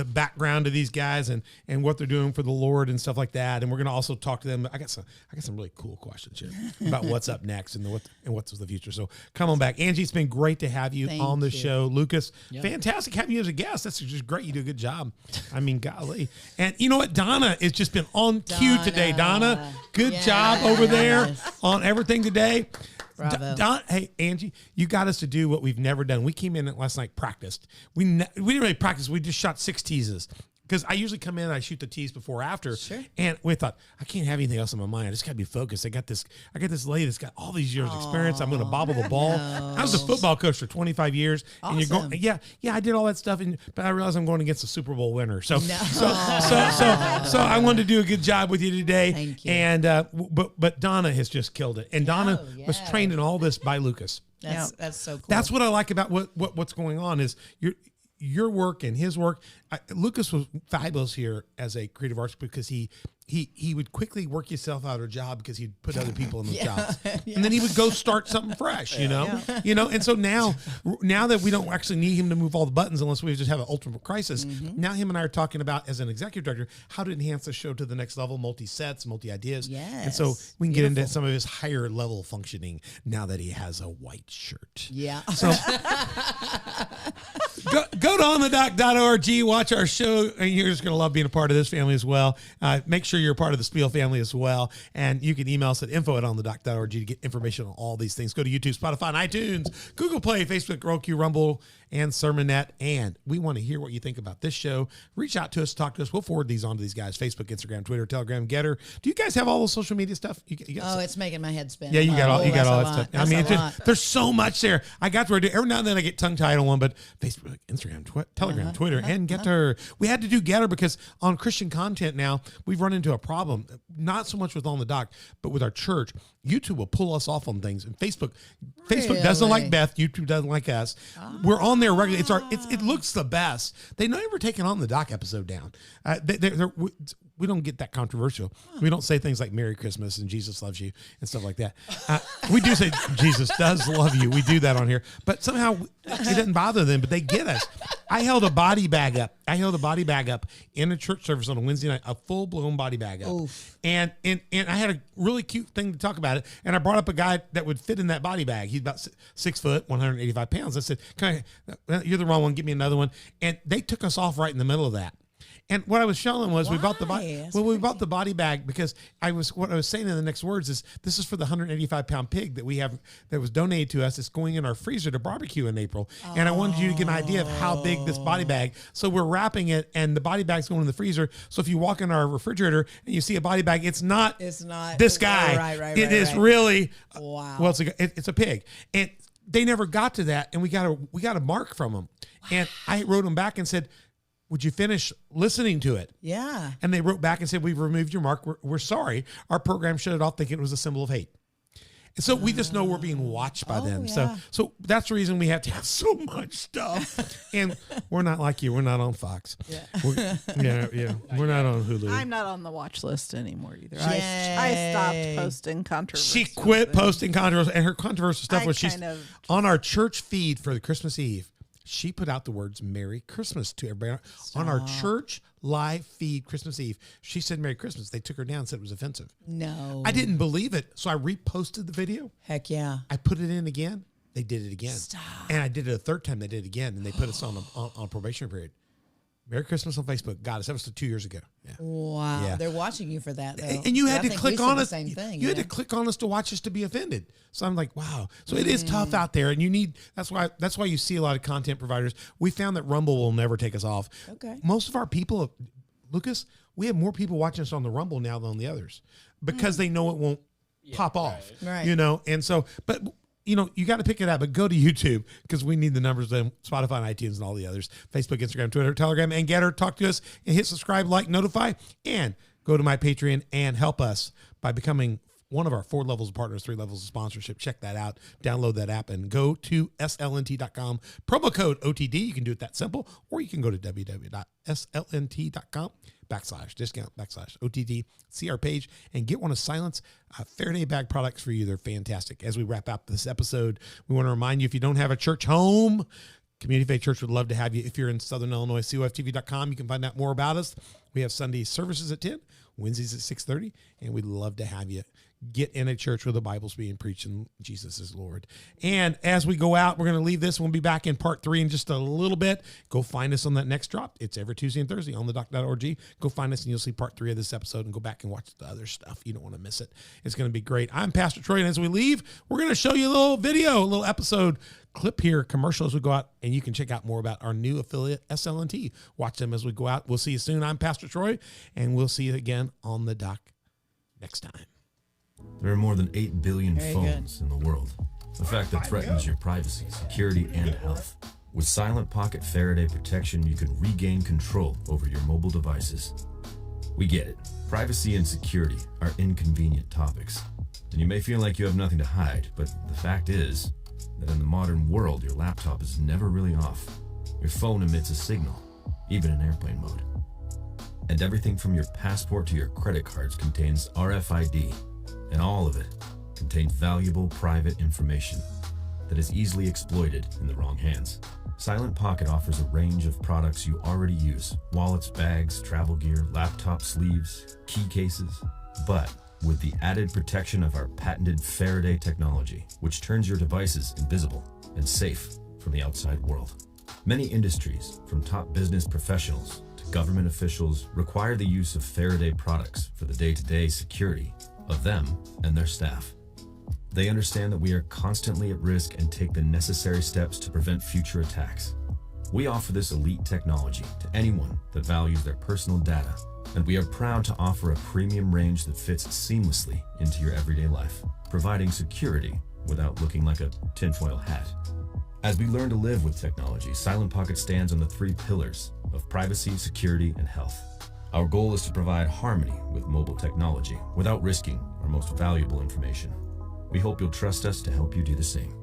Speaker 1: background of these guys and what they're doing for the Lord and stuff like that. And we're going to also talk to them. I got some really cool questions here about what's up next and what's the future. So come on back. Angie, it's been great to have you on the show. Lucas, fantastic having you as a guest. That's just great. You do a good job. I mean, golly. And you know what? Donna has just been on cue today. Donna, good job over there on everything today.
Speaker 3: Bravo.
Speaker 1: Hey, Angie, you got us to do what we've never done. We came in last night, practiced. We didn't really practice. We just shot 6 teases. Because I usually come in and I shoot the tease before or after. Sure. And we thought, I can't have anything else in my mind. I just got to be focused. I got this lady that's got all these years of experience. I'm going to bobble the ball. I was a football coach for 25 years.
Speaker 3: Awesome.
Speaker 1: And you're going, yeah, I did all that stuff. But I realized I'm going against a Super Bowl winner. So I wanted to do a good job with you today.
Speaker 3: Thank you.
Speaker 1: And, but Donna has just killed it. And Donna was trained in all this by Lucas.
Speaker 3: That's so cool.
Speaker 1: That's what I like about what's going on is your work and his work. Lucas was fabulous here as a creative artist because he would quickly work himself out of a job because he'd put other people in those jobs, and then he would go start something fresh, you know. And so now that we don't actually need him to move all the buttons unless we just have an ultimate crisis, now him and I are talking about as an executive director how to enhance the show to the next level, multi sets, multi ideas, and so we can get into some of his higher level functioning now that he has a white shirt.
Speaker 3: Yeah.
Speaker 1: So go to onthedock.org, watch our show, and you're just going to love being a part of this family as well. Make sure you're a part of the Spiel family as well. And you can email us at info@onthedock.org to get information on all these things. Go to YouTube, Spotify, and iTunes, Google Play, Facebook, Roku, Rumble, and Sermonette. And we want to hear what you think about this show. Reach out to us, talk to us. We'll forward these on to these guys: Facebook, Instagram, Twitter, Telegram, Getter. Do you guys have all the social media stuff? You got
Speaker 3: it's making my head spin.
Speaker 1: Yeah, you got all that stuff. I mean,
Speaker 3: it's
Speaker 1: there's so much there. I got to where every now and then I get tongue tied on one, but Facebook, Instagram, Telegram, Twitter, and Getter. We had to do Getter because on Christian content now we've run into a problem. Not so much with On the Dock, but with our church. YouTube will pull us off on things, and Facebook doesn't like Beth. YouTube doesn't like us. We're on there regularly. It looks the best. They never taken On the Dock episode down. We don't get that controversial. We don't say things like Merry Christmas and Jesus loves you and stuff like that. We do say Jesus does love you. We do that on here, but somehow it doesn't bother them, but they get us. I held a body bag up in a church service on a Wednesday night, a full blown body bag up. Oof. And I had a really cute thing to talk about it. And I brought up a guy that would fit in that body bag. He's about 6 foot, 185 pounds. I said, you're the wrong one. Give me another one. And they took us off right in the middle of that. And what I was showing was we bought the body bag because what I was saying in the next words is this is for the 185-pound pig that we have that was donated to us. It's going in our freezer to barbecue in April. And I wanted you to get an idea of how big this body bag. So we're wrapping it and the body bag's going in the freezer. So if you walk in our refrigerator and you see a body bag, it's not this guy. It is really wow. Well, it's a pig. And they never got to that, and we got a mark from them. And I wrote them back and said, would you finish listening to it? Yeah. And they wrote back and said, we've removed your mark. We're sorry. Our program shut it off thinking it was a symbol of hate. So we just know we're being watched by them.
Speaker 3: yeah.
Speaker 1: So that's the reason we have to have so much stuff. And we're not like you. We're not on Fox. Yeah. We're not on Hulu.
Speaker 4: I'm not on the watch list anymore either.
Speaker 3: Yay.
Speaker 4: I stopped posting controversial.
Speaker 1: She quit
Speaker 4: things.
Speaker 1: posting controversial, and her controversial stuff
Speaker 4: I
Speaker 1: was she's
Speaker 4: kind of
Speaker 1: on our church feed for the Christmas Eve. She put out the words "Merry Christmas" to everybody on our church live feed Christmas Eve. She said "Merry Christmas." They took her down and said it was offensive.
Speaker 3: No.
Speaker 1: I didn't believe it, so I reposted the video.
Speaker 3: Heck yeah.
Speaker 1: I put it in again. They did it again. Stop. And I did it a third time. They did it again, and they put us on a probation period. Merry Christmas on Facebook. God, that was 2 years ago. Yeah.
Speaker 3: Wow.
Speaker 1: Yeah.
Speaker 3: They're watching you for that, though.
Speaker 1: And you had
Speaker 3: I
Speaker 1: to
Speaker 3: think
Speaker 1: click
Speaker 3: we
Speaker 1: on
Speaker 3: said
Speaker 1: us.
Speaker 3: the Same thing.
Speaker 1: You had to click on us to watch us to be offended. So I'm like, wow. So it is tough out there, and you need. That's why you see a lot of content providers. We found that Rumble will never take us off.
Speaker 3: Okay.
Speaker 1: Most of our people, Lucas, we have more people watching us on the Rumble now than on the others because they know it won't pop off.
Speaker 3: Right.
Speaker 1: You know, and so, but. You know, you got to pick it up, but go to YouTube because we need the numbers on Spotify and iTunes and all the others. Facebook, Instagram, Twitter, Telegram, and Getter. Talk to us and hit subscribe, like, notify, and go to my Patreon and help us by becoming one of our 4 levels of partners, 3 levels of sponsorship. Check that out. Download that app and go to slnt.com. Promo code OTD. You can do it that simple, or you can go to www.slnt.com/discount/OTD. See our page and get one of Silent's Faraday bag products for you. They're fantastic. As we wrap up this episode, we want to remind you, if you don't have a church home, Community Faith Church would love to have you. If you're in Southern Illinois, coftv.com, you can find out more about us. We have Sunday services at 10, Wednesdays at 6:30, and we'd love to have you get in a church where the Bible's being preached and Jesus is Lord. And as we go out, we're going to leave this. We'll be back in part 3 in just a little bit. Go find us on that next drop. It's every Tuesday and Thursday on thedoc.org. Go find us and you'll see part 3 of this episode and go back and watch the other stuff. You don't want to miss it. It's going to be great. I'm Pastor Troy, and as we leave, we're going to show you a little video, a little episode clip here, commercial as we go out, and you can check out more about our new affiliate, SLNT. Watch them as we go out. We'll see you soon. I'm Pastor Troy, and we'll see you again on the doc next time.
Speaker 8: There are more than 8 billion
Speaker 3: Very
Speaker 8: phones in the world, a fact that threatens your privacy, security, and health. With Silent Pocket Faraday protection, you can regain control over your mobile devices. We get it. Privacy and security are inconvenient topics, and you may feel like you have nothing to hide, but the fact is that in the modern world, your laptop is never really off. Your phone emits a signal, even in airplane mode. And everything from your passport to your credit cards contains RFID, and all of it contains valuable private information that is easily exploited in the wrong hands. Silent Pocket offers a range of products you already use: wallets, bags, travel gear, laptop sleeves, key cases, but with the added protection of our patented Faraday technology, which turns your devices invisible and safe from the outside world. Many industries, from top business professionals to government officials, require the use of Faraday products for the day-to-day security of them and their staff. They understand that we are constantly at risk and take the necessary steps to prevent future attacks. We offer this elite technology to anyone that values their personal data, and we are proud to offer a premium range that fits seamlessly into your everyday life, providing security without looking like a tinfoil hat. As we learn to live with technology, Silent Pocket stands on the 3 pillars of privacy, security, and health. Our goal is to provide harmony with mobile technology without risking our most valuable information. We hope you'll trust us to help you do the same.